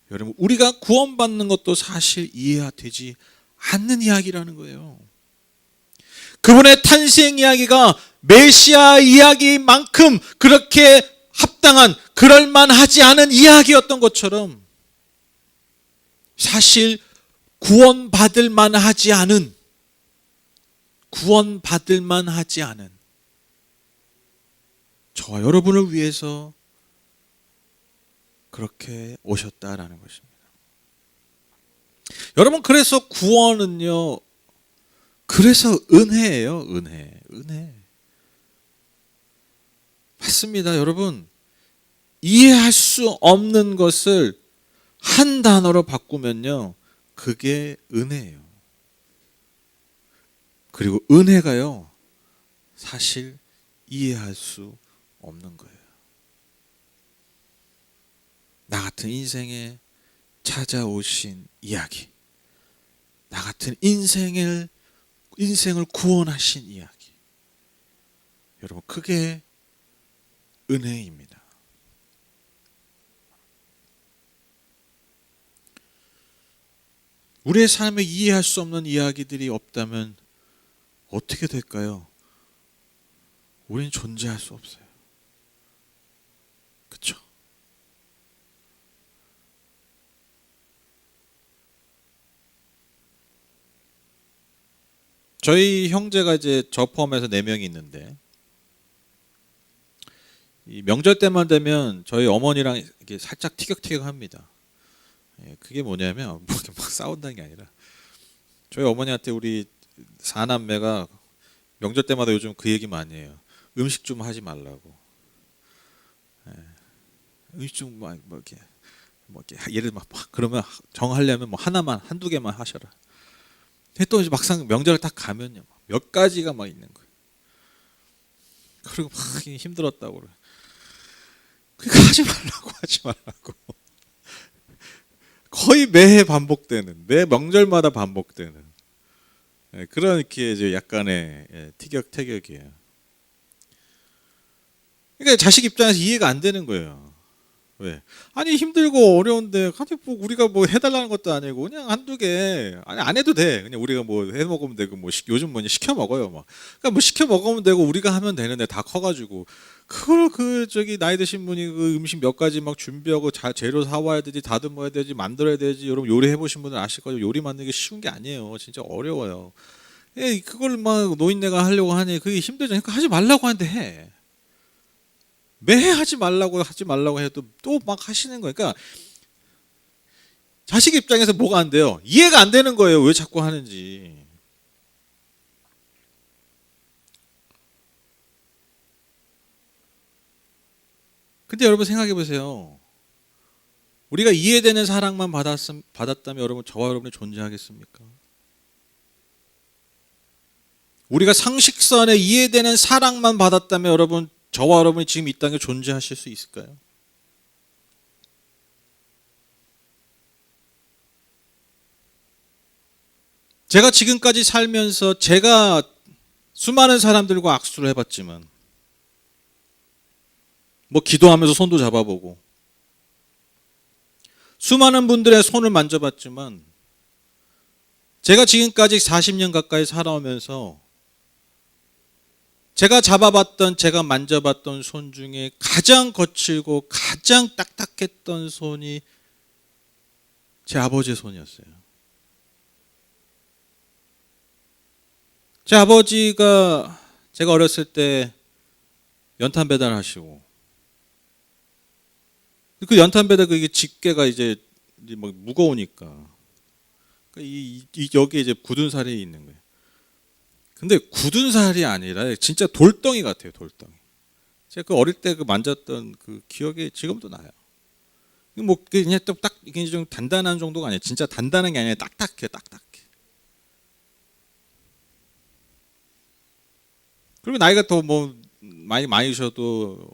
여러분, 우리가 구원받는 것도 사실 이해되지 않는 이야기라는 거예요. 그분의 탄생 이야기가 메시아 이야기만큼 그렇게 합당한, 그럴만하지 않은 이야기였던 것처럼 사실 구원받을 만하지 않은 저와 여러분을 위해서 그렇게 오셨다라는 것입니다. 여러분, 그래서 구원은요, 그래서 은혜예요. 은혜. 맞습니다. 여러분, 이해할 수 없는 것을 한 단어로 바꾸면요, 그게 은혜예요. 그리고 은혜가요, 사실 이해할 수 없는 거예요. 나 같은 인생에 찾아오신 이야기, 나 같은 인생을 구원하신 이야기, 여러분, 그게 은혜입니다. 우리의 삶에 이해할 수 없는 이야기들이 없다면 어떻게 될까요? 우리는 존재할 수 없어요. 그렇죠? 저희 형제가 이제 저 포함해서 4명이 있는데, 이 명절 때만 되면 저희 어머니랑 이렇게 살짝 티격태격합니다. 그게 뭐냐면, 뭐 이렇게 막 싸운다는 게 아니라, 저희 어머니한테 우리 4남매가 명절 때마다 요즘 그 얘기 많이 해요. 음식 좀 하지 말라고. 음식 좀 뭐 이렇게 예를 들면 그러면 정하려면 뭐 하나만, 한두 개만 하셔라. 또 이제 막상 명절 딱 가면요, 몇 가지가 막 있는 거예요. 그리고 막 힘들었다고 그래. 그러니까 하지 말라고. 거의 매해 반복되는, 매 명절마다 반복되는 그런 이제 약간의 티격태격이에요. 그러니까 자식 입장에서 이해가 안 되는 거예요. 왜? 아니, 힘들고 어려운데 뭐 우리가 뭐 해달라는 것도 아니고 그냥 한두 개, 아니 안 해도 돼. 그냥 우리가 뭐 해 먹으면 되고, 뭐 요즘 뭐냐 시켜 먹어요. 막. 그러니까 뭐 시켜 먹으면 되고 우리가 하면 되는데, 다 커가지고 그걸 나이 드신 분이 그 음식 몇 가지 막 준비하고 재료 사와야 되지, 다듬어야 되지, 만들어야 되지. 여러분, 요리 해보신 분들 아실 거예요. 요리 만드는 게 쉬운 게 아니에요. 진짜 어려워요. 그걸 막 노인네가 하려고 하니 그게 힘들잖아요. 그러니까 하지 말라고 하는데 해. 매해 하지 말라고 해도 또 막 하시는 거예요. 그러니까 자식 입장에서 뭐가 안 돼요? 이해가 안 되는 거예요. 왜 자꾸 하는지. 근데 여러분, 생각해 보세요. 우리가 이해되는 사랑만 받았다면 여러분, 저와 여러분이 존재하겠습니까? 우리가 상식선에 이해되는 사랑만 받았다면 여러분, 저와 여러분이 지금 이 땅에 존재하실 수 있을까요? 제가 지금까지 살면서 제가 수많은 사람들과 악수를 해봤지만, 뭐 기도하면서 손도 잡아보고, 수많은 분들의 손을 만져봤지만, 제가 지금까지 40년 가까이 살아오면서 제가 잡아봤던, 제가 만져봤던 손 중에 가장 거칠고 가장 딱딱했던 손이 제 아버지의 손이었어요. 제 아버지가 제가 어렸을 때 연탄 배달하시고, 그 연탄 배달 그게 집게가 이제 막 무거우니까 여기에 이제 굳은 살이 있는 거예요. 근데 굳은 살이 아니라 진짜 돌덩이 같아요, 돌덩이. 제가 그 어릴 때 그 만졌던 그 기억이 지금도 나요. 뭐 그냥 딱 이게 좀 단단한 정도가 아니에요. 진짜 단단한 게 아니라 딱딱해, 딱딱해. 그리고 나이가 더 뭐 많이 많으셔도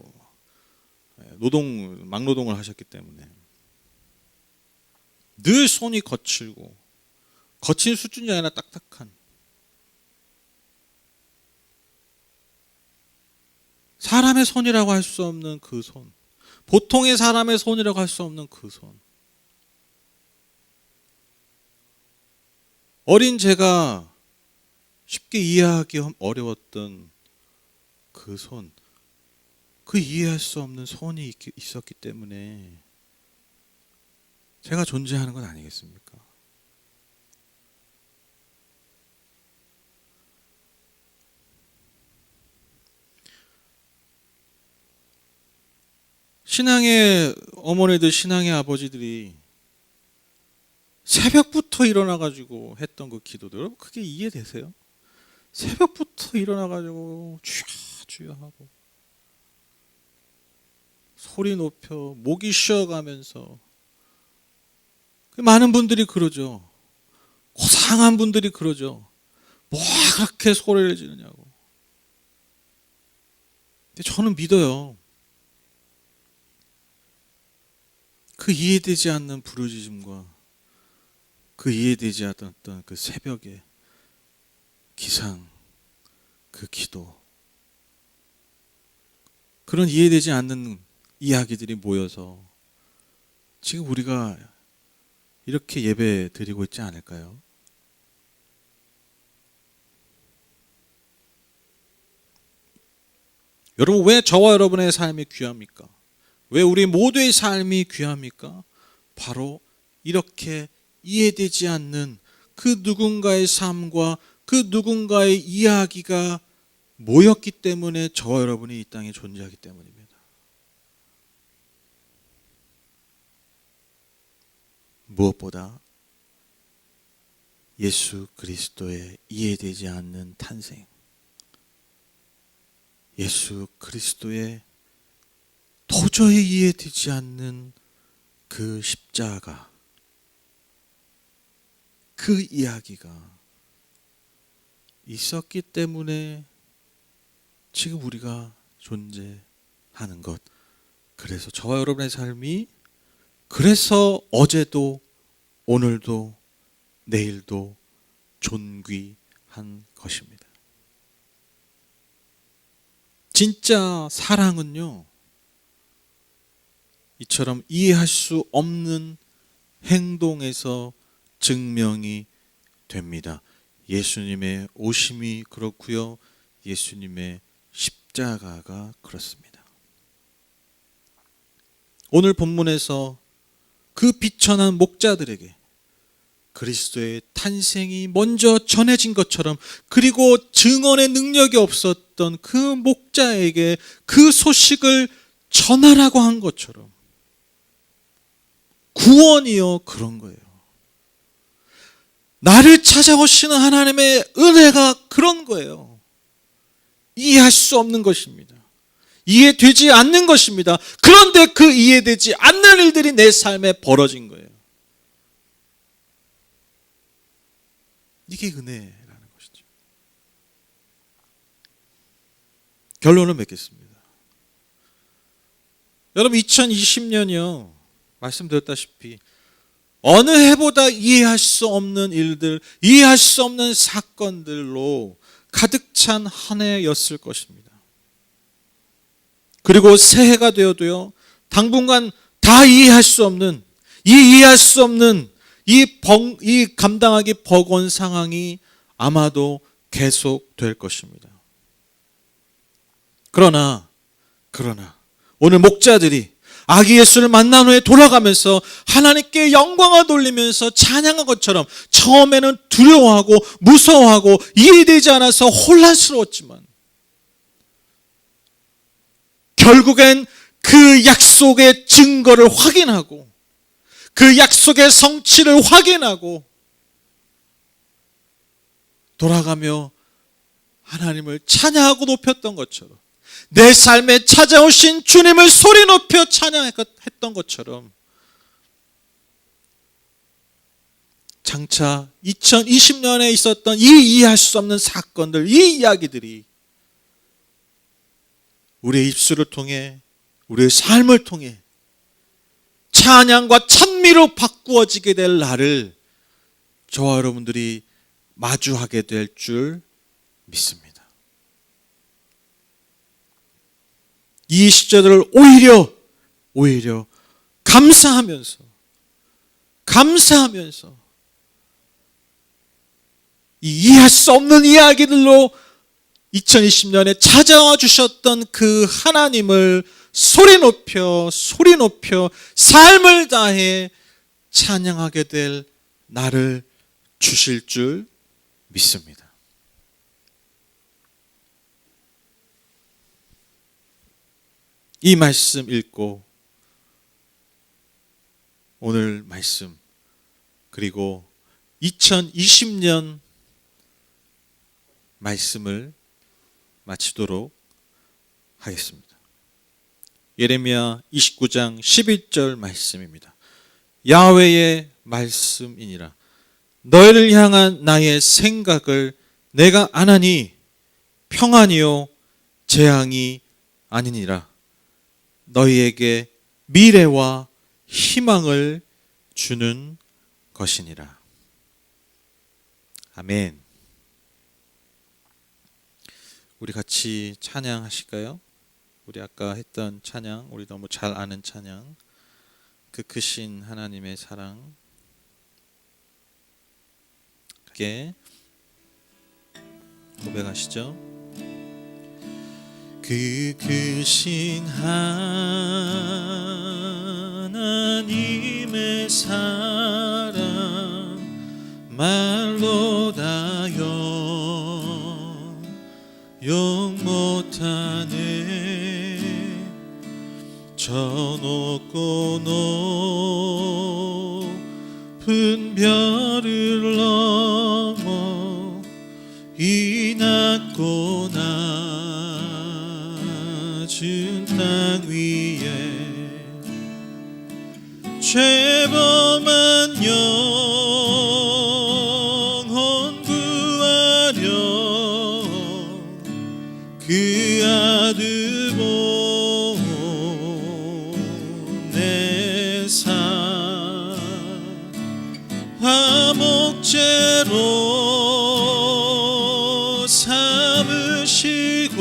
막노동을 하셨기 때문에 늘 손이 거칠고, 거친 수준이 아니라 딱딱한, 사람의 손이라고 할 수 없는 그 손, 보통의 사람의 손이라고 할 수 없는 그 손. 어린 제가 쉽게 이해하기 어려웠던 그 손, 그 이해할 수 없는 손이 있었기 때문에 제가 존재하는 건 아니겠습니까? 신앙의 어머니들, 신앙의 아버지들이 새벽부터 일어나가지고 했던 그 기도들, 그게 이해되세요? 새벽부터 일어나가지고 주여 주여 하고 소리 높여 목이 쉬어가면서, 많은 분들이 그러죠. 고상한 분들이 그러죠. 뭐 그렇게 소리를 지르냐고. 근데 저는 믿어요. 그 이해되지 않는 부르짖음과 그 이해되지 않았던 그 새벽의 기상, 그 기도, 그런 이해되지 않는 이야기들이 모여서 지금 우리가 이렇게 예배 드리고 있지 않을까요? 여러분, 왜 저와 여러분의 삶이 귀합니까? 왜 우리 모두의 삶이 귀합니까? 바로 이렇게 이해되지 않는 그 누군가의 삶과 그 누군가의 이야기가 모였기 때문에 저와 여러분이 이 땅에 존재하기 때문입니다. 무엇보다 예수 그리스도의 이해되지 않는 탄생, 예수 그리스도의 도저히 이해되지 않는 그 십자가, 그 이야기가 있었기 때문에 지금 우리가 존재하는 것. 그래서 저와 여러분의 삶이, 그래서 어제도 오늘도 내일도 존귀한 것입니다. 진짜 사랑은요, 이처럼 이해할 수 없는 행동에서 증명이 됩니다. 예수님의 오심이 그렇고요, 예수님의 십자가가 그렇습니다. 오늘 본문에서 그 비천한 목자들에게 그리스도의 탄생이 먼저 전해진 것처럼, 그리고 증언의 능력이 없었던 그 목자에게 그 소식을 전하라고 한 것처럼 구원이요, 그런 거예요. 나를 찾아오시는 하나님의 은혜가 그런 거예요. 이해할 수 없는 것입니다. 이해되지 않는 것입니다. 그런데 그 이해되지 않는 일들이 내 삶에 벌어진 거예요. 이게 은혜라는 것이죠. 결론을 맺겠습니다. 여러분, 2020년이요, 말씀드렸다시피 어느 해보다 이해할 수 없는 일들, 이해할 수 없는 사건들로 가득 찬 한 해였을 것입니다. 그리고 새해가 되어도요, 당분간 다 이해할 수 없는, 이해할 수 없는 이 감당하기 버거운 상황이 아마도 계속될 것입니다. 그러나 오늘 목자들이 아기 예수를 만난 후에 돌아가면서 하나님께 영광을 돌리면서 찬양한 것처럼, 처음에는 두려워하고 무서워하고 이해되지 않아서 혼란스러웠지만 결국엔 그 약속의 증거를 확인하고 그 약속의 성취를 확인하고 돌아가며 하나님을 찬양하고 높였던 것처럼, 내 삶에 찾아오신 주님을 소리 높여 찬양했던 것처럼, 장차 2020년에 있었던 이 이해할 수 없는 사건들, 이 이야기들이 우리의 입술을 통해, 우리의 삶을 통해 찬양과 찬미로 바꾸어지게 될 날을 저와 여러분들이 마주하게 될 줄 믿습니다. 이 시절을 오히려 감사하면서 이 이해할 수 없는 이야기들로 2020년에 찾아와 주셨던 그 하나님을 소리 높여 삶을 다해 찬양하게 될 날을 주실 줄 믿습니다. 이 말씀 읽고 오늘 말씀, 그리고 2020년 말씀을 마치도록 하겠습니다. 예레미야 29장 11절 말씀입니다. 야훼의 말씀이니라. 너희를 향한 나의 생각을 내가 아나니 평안이요 재앙이 아니니라. 너희에게 미래와 희망을 주는 것이니라. 아멘. 우리 같이 찬양하실까요? 우리 아까 했던 찬양, 우리 너무 잘 아는 찬양, 그 크신 하나님의 사랑, 함께 고백하시죠. 그 크신 하나님의 사랑 말로 다 영 못하네. 저 높고 높은 별을 넘어 이 낮고 낮은 땅 위에 죄범한 영혼 구하려 그 아들 보내사 화목제로 삼으시고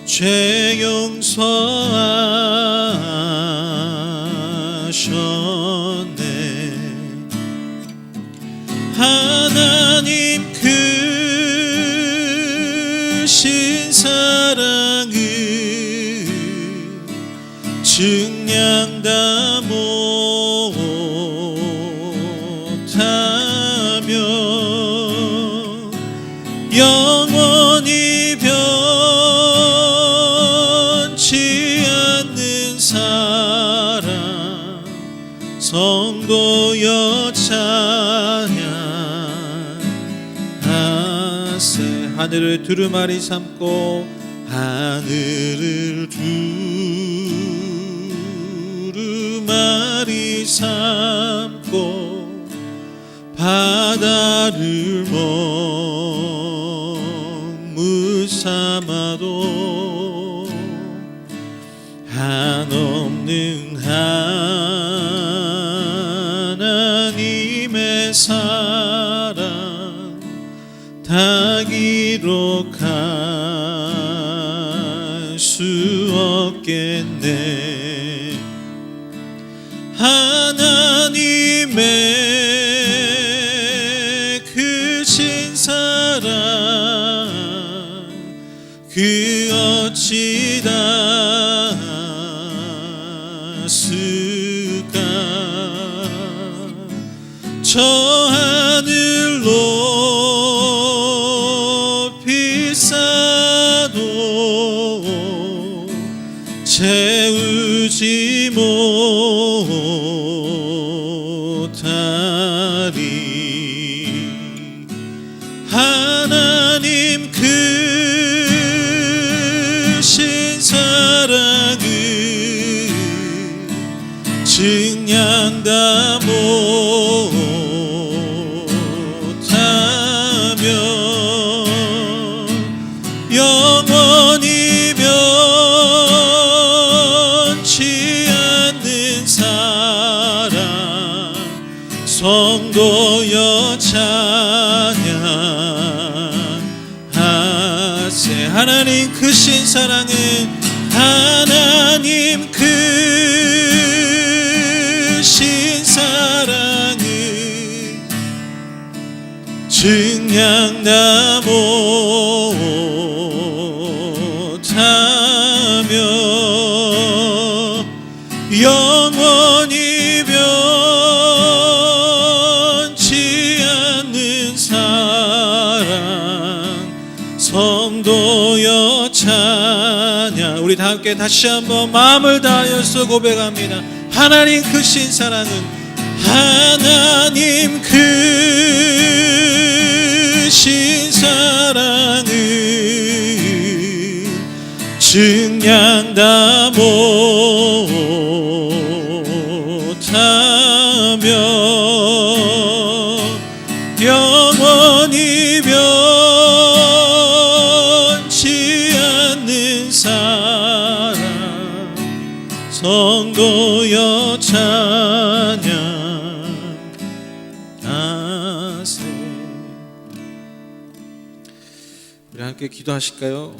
죄 용서하셨네. 하나님 크신 사랑을 증량 다 못하며 영원히 변치 않는 사랑 성도여 찬양하세. 하늘을 두루마리 삼고 하늘을 두루마리 삼고 바다를 먹물 삼아도 한없는 하나님의 사랑 다 기록할 수 없겠네. 하나님의 크신 사랑 그 어찌 닿았을까. 저 하늘 높이 쌓아도 채우지 못하리. 못하며 영원히 변치 않는 사랑 성도여 찬양하세. 하나님 크신 사랑은 하나님 크신 사랑은 증량다 못하며 영원히 변치 않는 사랑 성도여 찬양. 우리 다 함께 다시 한번 마음을 다하여서 고백합니다. 하나님 크신 사랑은 하나님 크신 사랑은 증량다 못하며 영원히 변치 않는 사랑 성도여 찬양하세. 우리 함께 기도하실까요?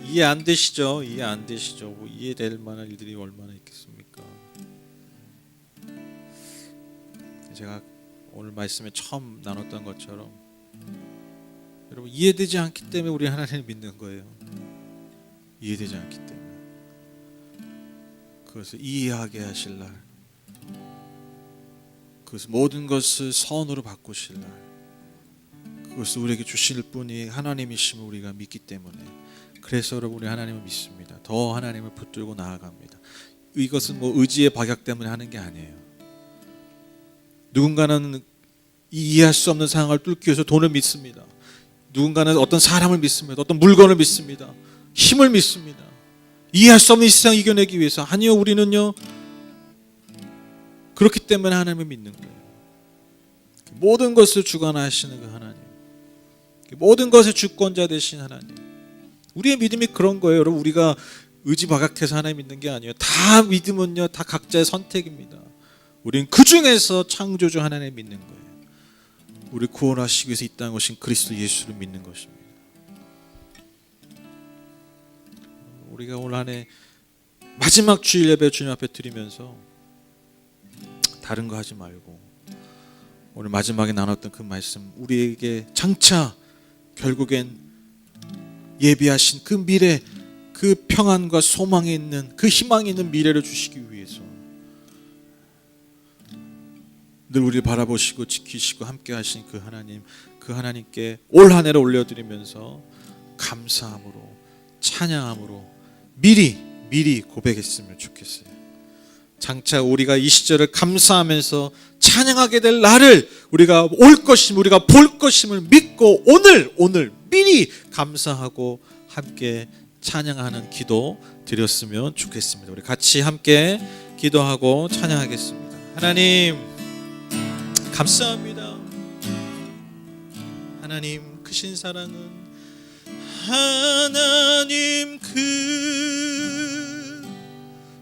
이해 안 되시죠? 이해 안 되시죠? 뭐 이해될 만한 일들이 얼마나 있겠습니까? 제가 오늘 말씀에 처음 나눴던 것처럼 여러분 이해되지 않기 때문에 우리 하나님을 믿는 거예요. 이해되지 않기 때문에. 그것을 이해하게 하실 날, 그것을 모든 것을 선으로 바꾸실 날, 그것을 우리에게 주실 분이 하나님이심을 우리가 믿기 때문에, 그래서 여러분 우리 하나님을 믿습니다. 더 하나님을 붙들고 나아갑니다. 이것은 뭐 의지의 박약 때문에 하는 게 아니에요. 누군가는 이해할 수 없는 상황을 뚫기 위해서 돈을 믿습니다. 누군가는 어떤 사람을 믿습니다. 어떤 물건을 믿습니다. 힘을 믿습니다. 이해할 수 없는 이 세상 이겨내기 위해서. 아니요, 우리는요 그렇기 때문에 하나님을 믿는 거예요. 모든 것을 주관하시는 그 하나님, 모든 것의 주권자 되신 하나님. 우리의 믿음이 그런 거예요. 여러분 우리가 의지박약해서 하나님 믿는 게 아니에요. 다 믿음은요 다 각자의 선택입니다. 우리는 그 중에서 창조주 하나님 믿는 거예요. 우리 구원하시기 위해서 이 땅에 오신 그리스도 예수를 믿는 것입니다. 우리가 오늘 한 해 마지막 주일 예배 주님 앞에 드리면서 다른 거 하지 말고 오늘 마지막에 나눴던 그 말씀, 우리에게 장차 결국엔 예비하신 그 미래, 그 평안과 소망이 있는, 그 희망이 있는 미래를 주시기 위해서 늘 우리를 바라보시고 지키시고 함께 하신 그 하나님, 그 하나님께 올 한 해를 올려드리면서 감사함으로 찬양함으로 미리 고백했으면 좋겠어요. 장차 우리가 이 시절을 감사하면서 찬양하게 될 날을 우리가 올 것임, 우리가 볼 것임을 믿고 오늘 미리 감사하고 함께 찬양하는 기도 드렸으면 좋겠습니다. 우리 같이 함께 기도하고 찬양하겠습니다. 하나님 감사합니다. 하나님 크신 사랑은 하나님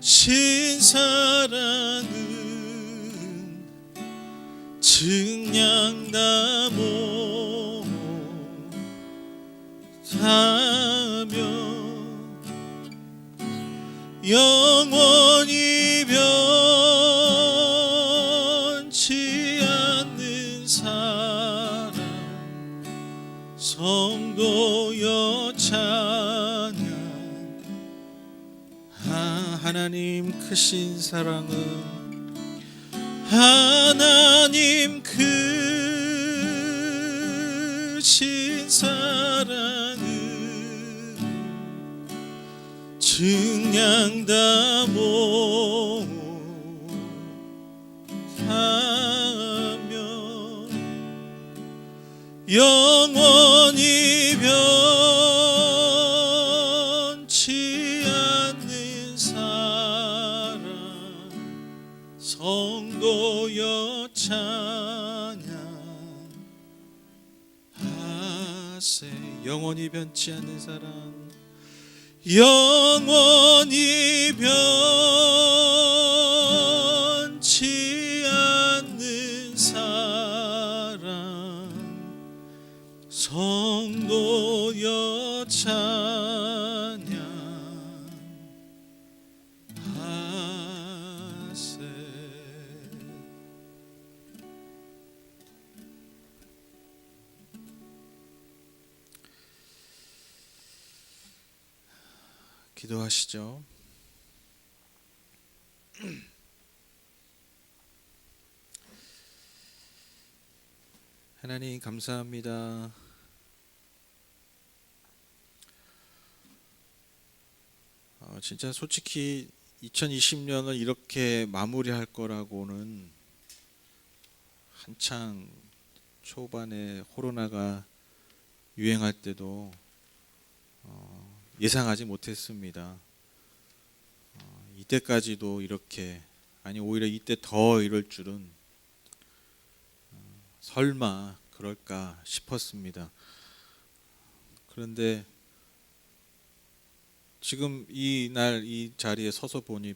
크신 사랑은 증량다 못하며 영원히 변치 않는 사랑 성도여 찬양. 하나님 크신 사랑은 하나님 크신 사랑은 증량다 못하며 영원히 변치 않는 사랑 하세. 영원히 변치 않는 사랑, 영원히 변치 않는 사랑, 성도여 찬양하세. 기도하시죠. 하나님 감사합니다. 진짜 솔직히 2020년을 이렇게 마무리할 거라고는 한창 초반에 코로나가 유행할 때도 예상하지 못했습니다. 이때까지도 이렇게, 아니 오히려 이때 더 이럴 줄은 설마 그럴까 싶었습니다. 그런데 지금 이 날 이 자리에 서서 보니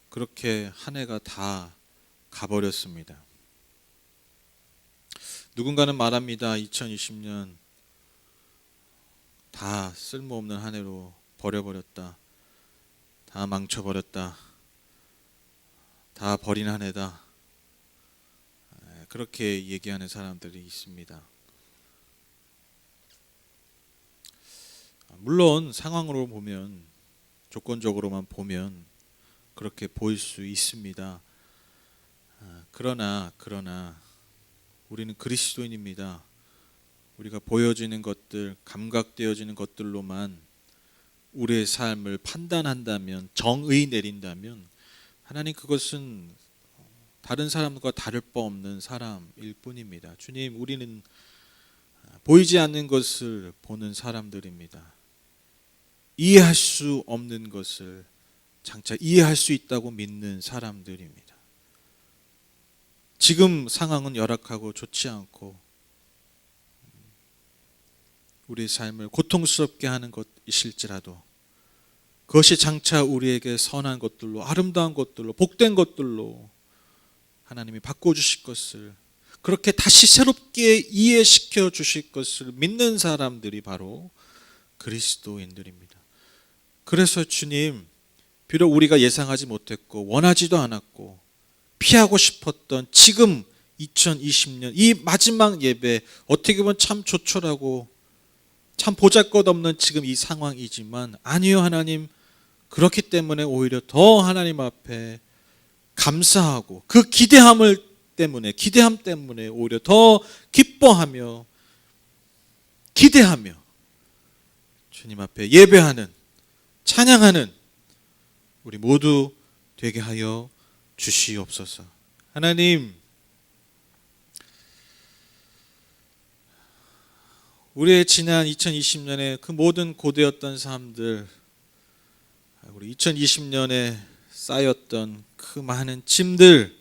그렇게 한 해가 다 가버렸습니다. 누군가는 말합니다. 2020년 다 쓸모없는 한 해로 버려버렸다. 다 망쳐버렸다. 다 버린 한 해다. 그렇게 얘기하는 사람들이 있습니다. 물론 상황으로 보면, 조건적으로만 보면 그렇게 보일 수 있습니다. 그러나 우리는 그리스도인입니다. 우리가 보여지는 것들, 감각되어지는 것들로만 우리의 삶을 판단한다면, 정의 내린다면 하나님 그것은 다른 사람과 다를 바 없는 사람일 뿐입니다. 주님, 우리는 보이지 않는 것을 보는 사람들입니다. 이해할 수 없는 것을 장차 이해할 수 있다고 믿는 사람들입니다. 지금 상황은 열악하고 좋지 않고 우리의 삶을 고통스럽게 하는 것이실지라도 그것이 장차 우리에게 선한 것들로, 아름다운 것들로, 복된 것들로 하나님이 바꿔주실 것을, 그렇게 다시 새롭게 이해시켜 주실 것을 믿는 사람들이 바로 그리스도인들입니다. 그래서 주님, 비록 우리가 예상하지 못했고 원하지도 않았고 피하고 싶었던 지금 2020년 이 마지막 예배, 어떻게 보면 참 조촐하고 참 보잘것없는 지금 이 상황이지만, 아니요 하나님, 그렇기 때문에 오히려 더 하나님 앞에 감사하고 그 기대함 때문에 오히려 더 기뻐하며 기대하며 주님 앞에 예배하는, 찬양하는 우리 모두 되게 하여 주시옵소서. 하나님, 우리의 지난 2020년에 그 모든 고되었던 삶들, 우리 2020년에 쌓였던 그 많은 짐들,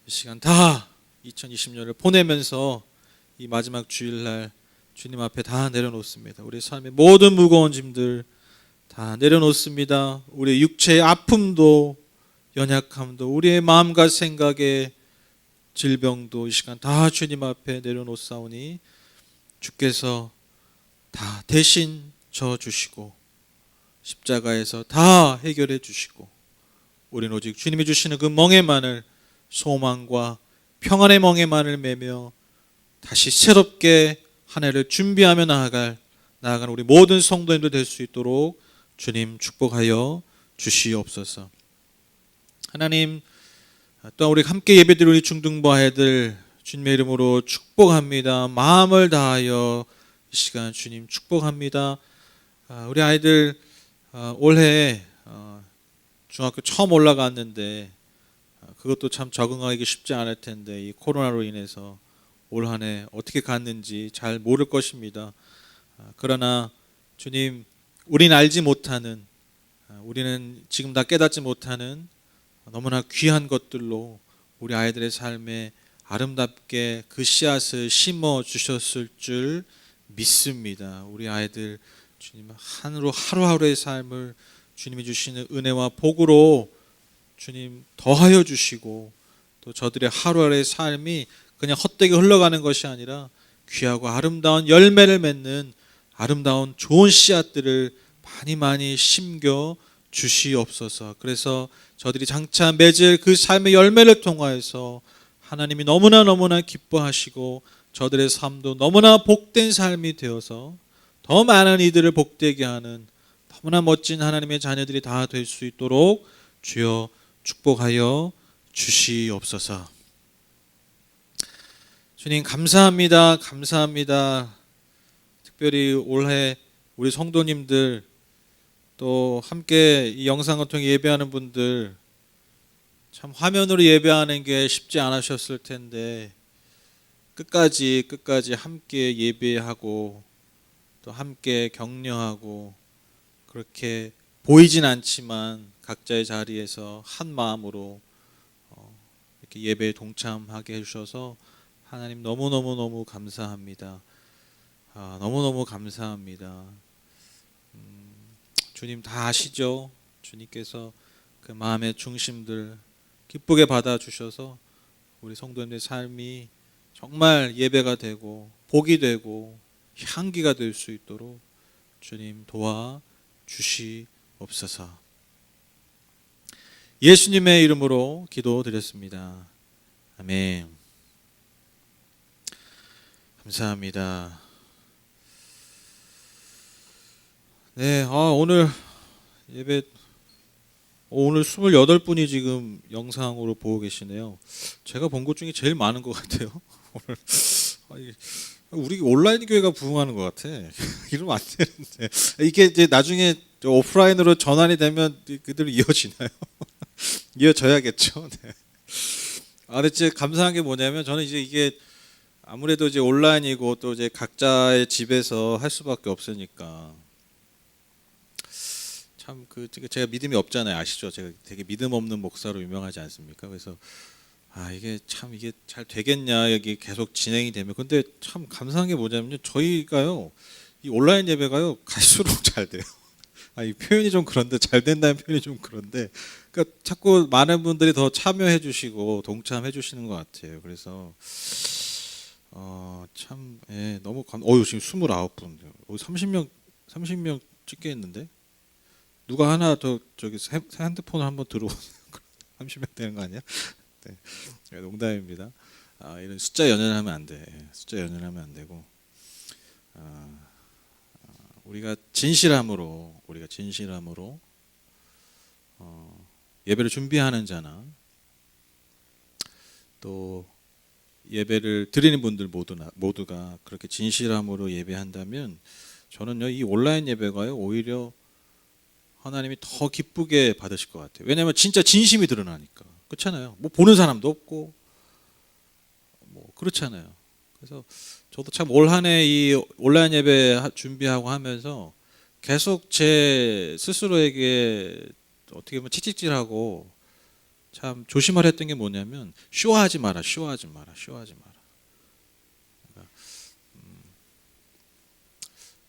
이 시간 다 2020년을 보내면서 이 마지막 주일날 주님 앞에 다 내려놓습니다. 우리 삶의 모든 무거운 짐들 다 내려놓습니다. 우리의 육체의 아픔도 연약함도, 우리의 마음과 생각의 질병도 이 시간 다 주님 앞에 내려놓사오니 주께서 다 대신 져주시고 십자가에서 다 해결해 주시고, 우리는 오직 주님이 주시는 그 멍에만을, 소망과 평안의 멍에만을 매며 다시 새롭게 한 해를 준비하며 나아가는 우리 모든 성도님들 될 수 있도록 주님 축복하여 주시옵소서. 하나님, 또한 우리 함께 예배드릴 우리 중등부 아이들 주님의 이름으로 축복합니다. 마음을 다하여 이 시간 주님 축복합니다. 우리 아이들 올해 중학교 처음 올라갔는데 그것도 참 적응하기 쉽지 않을 텐데 이 코로나로 인해서 올 한 해 어떻게 갔는지 잘 모를 것입니다. 그러나 주님, 우리는 알지 못하는, 우리는 지금 다 깨닫지 못하는 너무나 귀한 것들로 우리 아이들의 삶에 아름답게 그 씨앗을 심어 주셨을 줄 믿습니다. 우리 아이들 주님 하루하루의 삶을 주님이 주시는 은혜와 복으로 주님 더하여 주시고, 또 저들의 하루하루의 삶이 그냥 헛되게 흘러가는 것이 아니라 귀하고 아름다운 열매를 맺는 아름다운 좋은 씨앗들을 많이 많이 심겨 주시옵소서. 그래서 저들이 장차 맺을 그 삶의 열매를 통하여서 하나님이 너무나 기뻐하시고 저들의 삶도 너무나 복된 삶이 되어서 더 많은 이들을 복되게 하는 너무나 멋진 하나님의 자녀들이 다 될 수 있도록 주여 축복하여 주시옵소서. 주님 감사합니다. 특별히 올해 우리 성도님들, 또 함께 이 영상을 통해 예배하는 분들, 참 화면으로 예배하는 게 쉽지 않으셨을 텐데 끝까지 함께 예배하고 또 함께 격려하고, 그렇게 보이진 않지만 각자의 자리에서 한 마음으로 이렇게 예배에 동참하게 해주셔서 하나님 너무 감사합니다. 너무 감사합니다. 주님 다 아시죠? 주님께서 그 마음의 중심들 기쁘게 받아주셔서 우리 성도님의 삶이 정말 예배가 되고 복이 되고 향기가 될 수 있도록 주님 도와주시옵소서. 예수님의 이름으로 기도드렸습니다. 아멘. 감사합니다. 네, 오늘 예배 오늘 28분이 지금 영상으로 보고 계시네요. 제가 본 것 중에 제일 많은 것 같아요. 오늘 우리 온라인 교회가 부흥하는 것 같아. 이러면 안 되는데. 이게 이제 나중에 오프라인으로 전환이 되면 그대로 이어지나요? 이어져야겠죠. 네. 근데 진짜 감사한 게 뭐냐면, 저는 이제 이게 아무래도 이제 온라인이고 또 이제 각자의 집에서 할 수밖에 없으니까 참 제가 믿음이 없잖아요. 아시죠? 제가 되게 믿음 없는 목사로 유명하지 않습니까? 그래서 이게 잘 되겠냐, 여기 계속 진행이 되면. 근데 참 감사한 게 뭐냐면요, 저희가요 이 온라인 예배가요 갈수록 잘 돼요. 이 표현이 좀 그런데, 잘 된다는 표현이 좀 그런데, 그러니까 자꾸 많은 분들이 더 참여해 주시고 동참해 주시는 것 같아요. 그래서 참 너무 지금 29분, 30명 찍겠는데, 누가 하나 더 저기 핸드폰을 한번 들어오세요. 30명 되는 거 아니야? 네, 농담입니다. 이런 숫자 연연하면 안 돼. 숫자 연연하면 안 되고, 우리가 진실함으로 예배를 준비하는 자나 또 예배를 드리는 분들 모두가 그렇게 진실함으로 예배한다면, 저는요 이 온라인 예배가요 오히려 하나님이 더 기쁘게 받으실 것 같아요. 왜냐하면 진짜 진심이 드러나니까. 그렇잖아요. 뭐 보는 사람도 없고 뭐 그렇잖아요. 그래서 저도 참 올 한 해 이 온라인 예배 준비하고 하면서 계속 제 스스로에게 어떻게 보면 채찍질하고 참 조심하려 했던 게 뭐냐면, 쇼하지 마라. 그러니까,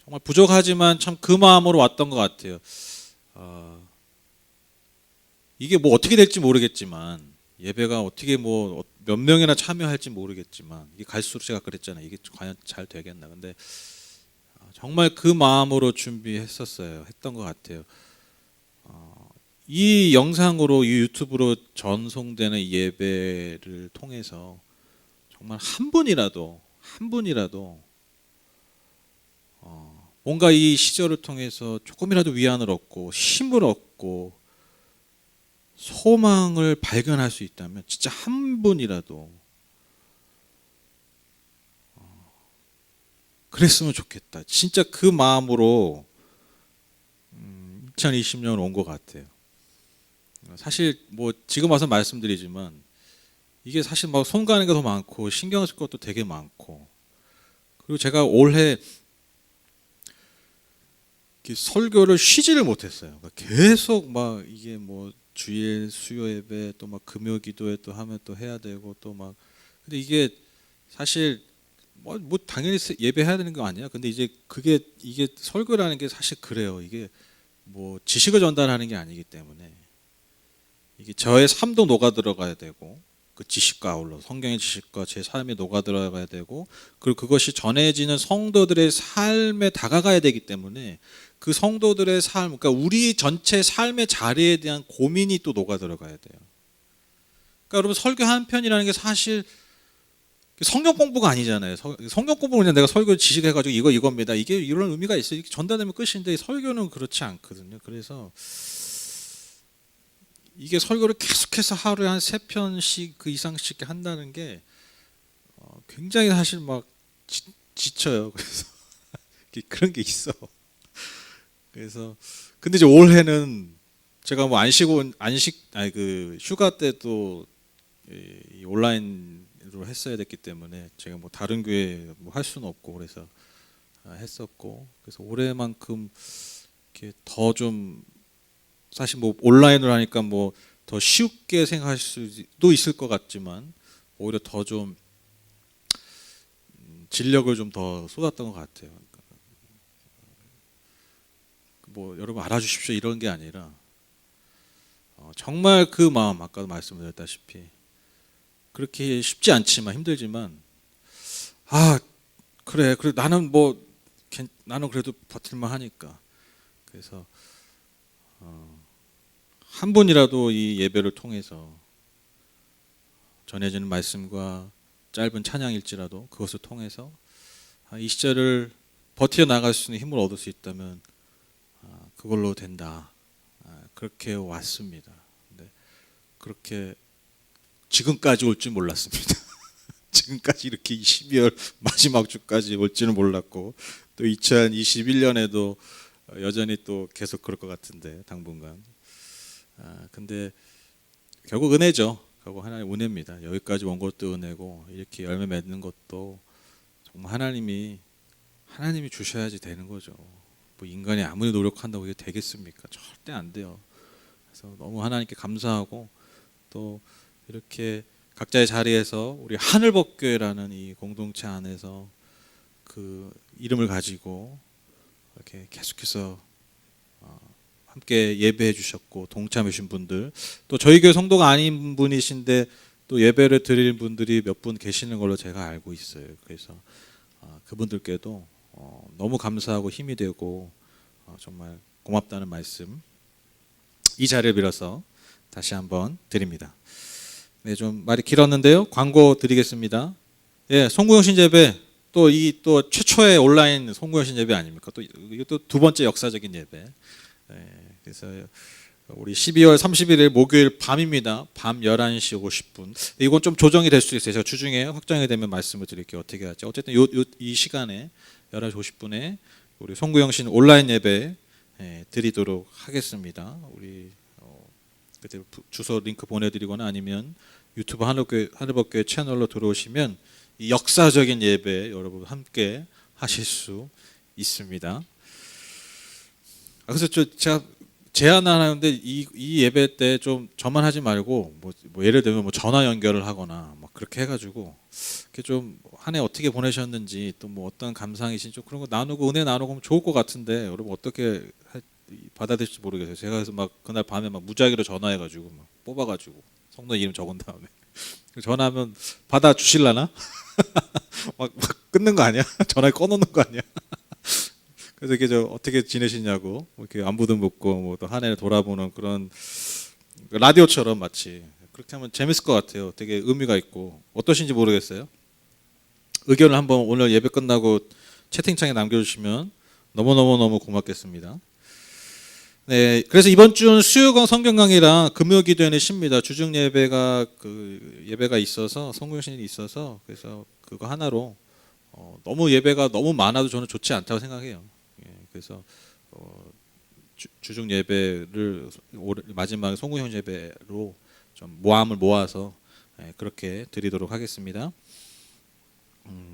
정말 부족하지만 참 그 마음으로 왔던 것 같아요. 이게 뭐 어떻게 될지 모르겠지만, 예배가 어떻게 뭐 몇 명이나 참여할지 모르겠지만, 이게 갈수록 제가 그랬잖아요. 이게 과연 잘 되겠나. 근데 정말 그 마음으로 했던 것 같아요. 이 영상으로, 이 유튜브로 전송되는 예배를 통해서 정말 한 분이라도 뭔가 이 시절을 통해서 조금이라도 위안을 얻고 힘을 얻고 소망을 발견할 수 있다면, 진짜 한 분이라도 그랬으면 좋겠다. 진짜 그 마음으로 2020년 온 것 같아요. 사실 뭐 지금 와서 말씀드리지만, 이게 사실 막 손 가는 게 더 많고 신경 쓸 것도 되게 많고, 그리고 제가 올해 설교를 쉬지를 못했어요. 계속 막 이게 뭐 주일 수요 예배 또 막 금요 기도회 또 하면 또 해야 되고, 또 막 근데 이게 사실 뭐 당연히 예배해야 되는 거 아니야? 근데 이제 이게 설교라는 게 사실 그래요. 이게 뭐 지식을 전달하는 게 아니기 때문에 이게 저의 삶도 녹아 들어가야 되고 그 지식과 아울러 성경의 지식과 제 삶에 녹아 들어가야 되고 그리고 그것이 전해지는 성도들의 삶에 다가가야 되기 때문에 그 성도들의 삶, 그러니까 우리 전체 삶의 자리에 대한 고민이 또 녹아 들어가야 돼요. 그러니까 여러분 설교 한 편이라는 게 사실 성경 공부가 아니잖아요. 성경 공부는 그냥 내가 설교 지식해가지고 이겁니다. 이게 이런 의미가 있어요. 이렇게 전달되면 끝인데 설교는 그렇지 않거든요. 그래서 이게 설교를 계속해서 하루에 한 3편씩 그 이상씩 한다는 게 굉장히 사실 막 지쳐요. 그래서 그런 게 있어. 그래서 근데 이제 올해는 제가 뭐 휴가 때도 이 온라인으로 했어야 됐기 때문에 제가 뭐 다른 교회 뭐 할 수는 없고 그래서 했었고 그래서 올해만큼 이렇게 더 좀 사실 뭐 온라인으로 하니까 뭐 더 쉽게 생각할 수도 있을 것 같지만 오히려 더 좀 진력을 좀 더 쏟았던 것 같아요. 뭐 여러분 알아주십시오 이런 게 아니라 정말 그 마음 아까도 말씀드렸다시피 그렇게 쉽지 않지만 힘들지만 그래 나는 나는 그래도 버틸만 하니까 그래서 한 분이라도 이 예배를 통해서 전해지는 말씀과 짧은 찬양일지라도 그것을 통해서 이 시절을 버텨 나갈 수 있는 힘을 얻을 수 있다면 그걸로 된다. 그렇게 왔습니다. 근데 그렇게 지금까지 올 줄 몰랐습니다. 지금까지 이렇게 12월 마지막 주까지 올 줄은 몰랐고 또 2021년에도 여전히 또 계속 그럴 것 같은데 당분간. 근데 결국 은혜죠. 결국 하나님 은혜입니다. 여기까지 온 것도 은혜고 이렇게 열매 맺는 것도 정말 하나님이 주셔야지 되는 거죠. 뭐 인간이 아무리 노력한다고 이게 되겠습니까? 절대 안 돼요. 그래서 너무 하나님께 감사하고 또 이렇게 각자의 자리에서 우리 하늘법교회라는 이 공동체 안에서 그 이름을 가지고 이렇게 계속해서 함께 예배해 주셨고 동참해 주신 분들 또 저희 교회 성도가 아닌 분이신데 또 예배를 드릴 분들이 몇 분 계시는 걸로 제가 알고 있어요. 그래서 그분들께도 너무 감사하고 힘이 되고 정말 고맙다는 말씀 이 자리를 빌어서 다시 한번 드립니다. 네, 좀 말이 길었는데요. 광고 드리겠습니다. 예, 송구영신 예배 또 최초의 온라인 송구영신 예배 아닙니까? 또 이것도 두 번째 역사적인 예배. 그래서 우리 12월 31일 목요일 밤입니다. 밤 11시 50분. 이건 좀 조정이 될 수도 있어요. 제가 주중에 확정이 되면 말씀을 드릴게요. 어떻게 할지. 어쨌든 이 시간에 11시 50분에 우리 송구영신 온라인 예배 드리도록 하겠습니다. 우리 그때 주소 링크 보내드리거나 아니면 유튜브 하늘법교회 채널로 들어오시면 이 역사적인 예배 여러분 함께 하실 수 있습니다. 그래서 제가 제안 하는데 이 예배 때 좀 저만 하지 말고 뭐 예를 들면 뭐 전화 연결을 하거나 막 그렇게 해가지고 이렇게 좀 한 해 어떻게 보내셨는지 또 뭐 어떤 감상이신지 좀 그런 거 나누고 은혜 나누고 하면 좋을 것 같은데 여러분 어떻게 받아들일지 모르겠어요. 제가 그래서 막 그날 밤에 막 무작위로 전화해가지고 막 뽑아가지고 성도 이름 적은 다음에 전화하면 받아 주실라나? 막 끊는 거 아니야? 전화 꺼놓는 거 아니야? 그래서 이게 어떻게 지내시냐고 이렇게 안부도 묻고 뭐 또 한 해를 돌아보는 그런 라디오처럼 마치 그렇게 하면 재밌을 것 같아요. 되게 의미가 있고 어떠신지 모르겠어요. 의견을 한번 오늘 예배 끝나고 채팅창에 남겨주시면 너무 고맙겠습니다. 네, 그래서 이번 주는 수요강 성경 강의랑 금요기도회는 쉽니다. 주중 예배가 예배가 있어서 성경신이 있어서 그래서 그거 하나로 너무 예배가 너무 많아도 저는 좋지 않다고 생각해요. 그래서 주중 예배를 마지막 송구형 예배로 좀 모함을 모아서 그렇게 드리도록 하겠습니다.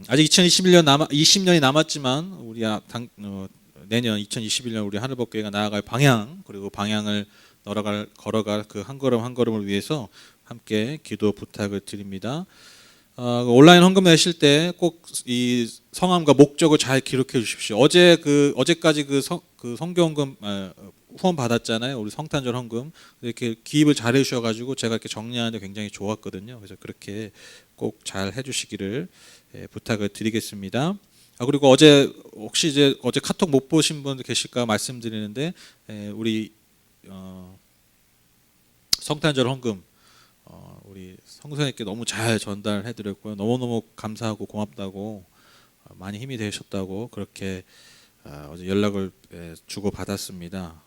아직 20년이 남았지만 우리 내년 2021년 우리 하늘법교회가 나아갈 방향 그리고 방향을 걸어갈 그 한 걸음 한 걸음을 위해서 함께 기도 부탁을 드립니다. 온라인 헌금 내실 때 꼭 이 성함과 목적을 잘 기록해 주십시오. 어제까지 그 성교헌금 후원 받았잖아요. 우리 성탄절 헌금 이렇게 기입을 잘 해주셔가지고 제가 이렇게 정리하는데 굉장히 좋았거든요. 그래서 그렇게 꼭 잘 해주시기를 부탁을 드리겠습니다. 그리고 혹시 어제 카톡 못 보신 분들 계실까 말씀드리는데 우리 성탄절 헌금 우리 성도님께 너무 잘 전달해드렸고요. 너무너무 감사하고 고맙다고 많이 힘이 되셨다고 그렇게 어제 연락을 주고 받았습니다.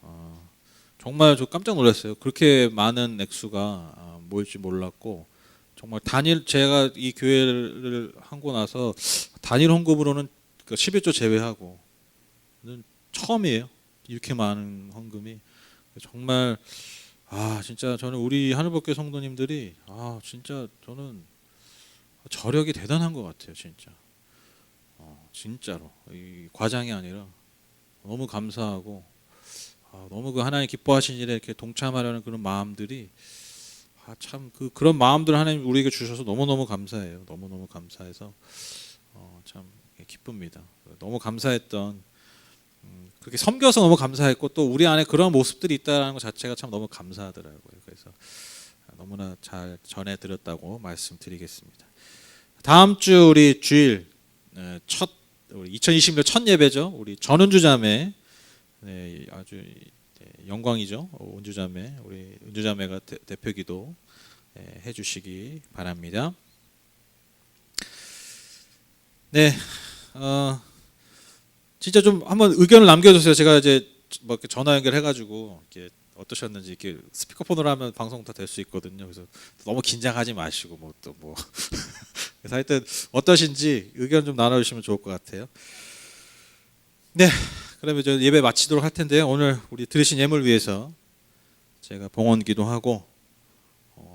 정말 저 깜짝 놀랐어요. 그렇게 많은 액수가 모일 줄 몰랐고 정말 제가 이 교회를 하고 나서 단일 헌금으로는 11조 제외하고 처음이에요. 이렇게 많은 헌금이 정말 진짜 저는 우리 하늘법계 성도님들이 진짜 저는 저력이 대단한 것 같아요. 진짜 진짜로 이 과장이 아니라 너무 감사하고 너무 그 하나님 기뻐하신 일에 이렇게 동참하려는 그런 마음들이 참 그런 마음들 하나님 우리에게 주셔서 너무너무 감사해요. 너무너무 감사해서 참 기쁩니다. 너무 감사했던 그렇게 섬겨서 너무 감사했고 또 우리 안에 그런 모습들이 있다는 것 자체가 참 너무 감사하더라고요. 그래서 너무나 잘 전해드렸다고 말씀드리겠습니다. 다음 주 우리 주일 우리 2020년 첫 예배죠. 우리 전은주 자매 아주 영광이죠. 은주자매 우리 은주자매가 대표기도 해주시기 바랍니다. 네, 진짜 좀 한번 의견을 남겨주세요. 제가 이제 뭐 이렇게 전화 연결해가지고 이렇게 어떠셨는지 이렇게 스피커폰으로 하면 방송 다 될 수 있거든요. 그래서 너무 긴장하지 마시고 그래서 하여튼 어떠신지 의견 좀 나눠주시면 좋을 것 같아요. 네, 그러면 이제 예배 마치도록 할 텐데요. 오늘 우리 들으신 예물 위해서 제가 봉헌 기도하고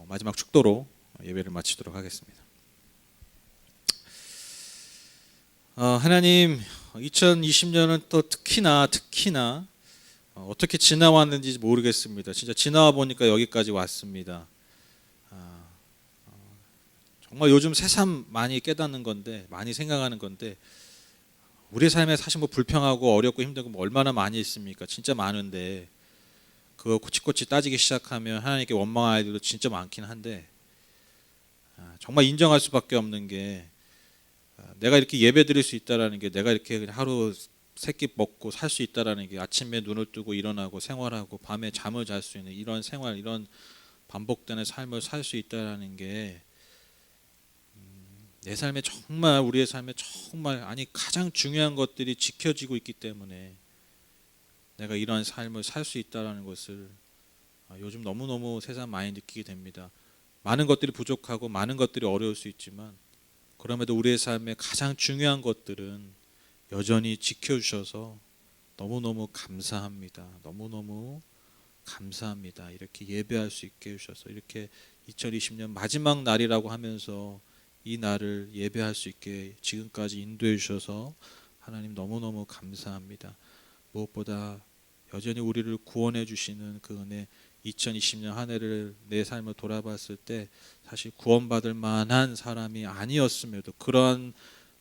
마지막 축도로 예배를 마치도록 하겠습니다. 하나님 2020년은 또 특히나 어떻게 지나왔는지 모르겠습니다. 진짜 지나와 보니까 여기까지 왔습니다. 정말 요즘 새삼 많이 깨닫는 건데 많이 생각하는 건데 우리 삶에 사실 뭐 불평하고 어렵고 힘들고 뭐 얼마나 많이 있습니까? 진짜 많은데 그거 코치코치 따지기 시작하면 하나님께 원망할 아이들도 진짜 많긴 한데 정말 인정할 수밖에 없는 게 내가 이렇게 예배 드릴 수 있다라는 게 내가 이렇게 그냥 하루 세 끼 먹고 살 수 있다라는 게 아침에 눈을 뜨고 일어나고 생활하고 밤에 잠을 잘 수 있는 이런 생활 이런 반복되는 삶을 살 수 있다라는 게 내 삶에 정말 우리의 삶에 정말 가장 중요한 것들이 지켜지고 있기 때문에 내가 이런 삶을 살 수 있다라는 것을 요즘 너무너무 세상 많이 느끼게 됩니다. 많은 것들이 부족하고 많은 것들이 어려울 수 있지만 그럼에도 우리의 삶에 가장 중요한 것들은 여전히 지켜주셔서 너무너무 감사합니다. 너무너무 감사합니다. 이렇게 예배할 수 있게 해주셔서 이렇게 2020년 마지막 날이라고 하면서 이 날을 예배할 수 있게 지금까지 인도해 주셔서 하나님 너무너무 감사합니다. 무엇보다 여전히 우리를 구원해 주시는 그 은혜 2020년 한 해를 내 삶을 돌아봤을 때 사실 구원받을 만한 사람이 아니었음에도 그러한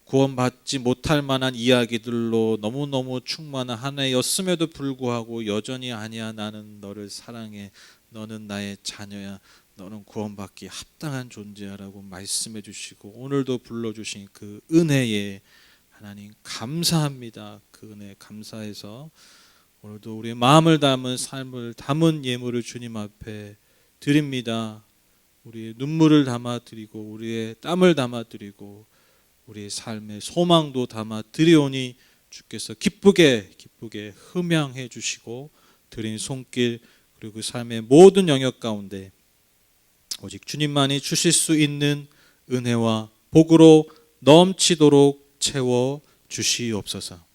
구원받지 못할 만한 이야기들로 너무너무 충만한 한 해였음에도 불구하고 여전히 아니야 나는 너를 사랑해 너는 나의 자녀야 너는 구원받기 합당한 존재야라고 말씀해 주시고 오늘도 불러주신 그 은혜에 하나님 감사합니다. 그 은혜 감사해서 오늘도 우리의 마음을 담은 삶을 담은 예물을 주님 앞에 드립니다. 우리의 눈물을 담아 드리고 우리의 땀을 담아 드리고 우리의 삶의 소망도 담아 드리오니 주께서 기쁘게 흠양해 주시고 드린 손길 그리고 그 삶의 모든 영역 가운데 오직 주님만이 주실 수 있는 은혜와 복으로 넘치도록 채워 주시옵소서.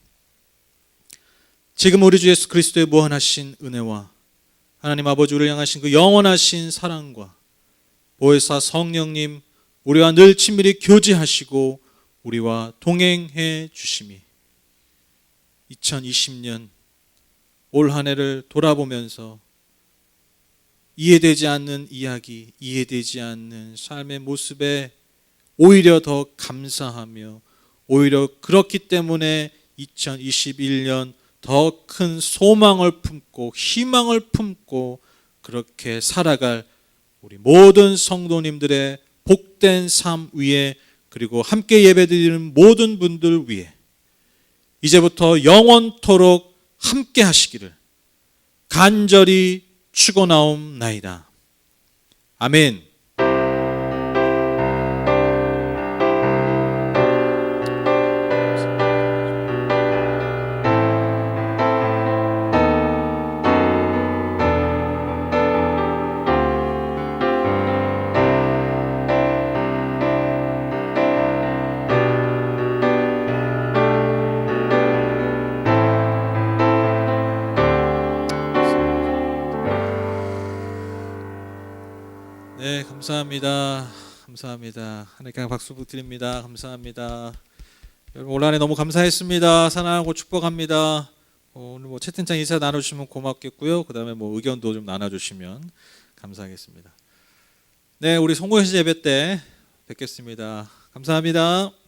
지금 우리 주 예수 그리스도의 무한하신 은혜와 하나님 아버지 우리를 향하신 그 영원하신 사랑과 보혜사 성령님 우리와 늘 친밀히 교제하시고 우리와 동행해 주심이 2020년 올 한 해를 돌아보면서 이해되지 않는 이야기, 이해되지 않는 삶의 모습에 오히려 더 감사하며 오히려 그렇기 때문에 2021년 더 큰 소망을 품고 희망을 품고 그렇게 살아갈 우리 모든 성도님들의 복된 삶 위에 그리고 함께 예배드리는 모든 분들 위해 이제부터 영원토록 함께 하시기를 간절히 축원하옵나이다. 아멘. 네, 감사합니다. 감사합니다. 하나님께 박수 부탁드립니다. 감사합니다. 여러분 올 한해 너무 감사했습니다. 사랑하고 축복합니다. 오늘 뭐 채팅창 인사 나눠주시면 고맙겠고요. 그 다음에 뭐 의견도 좀 나눠주시면 감사하겠습니다. 네, 우리 송구현 예배 때 뵙겠습니다. 감사합니다.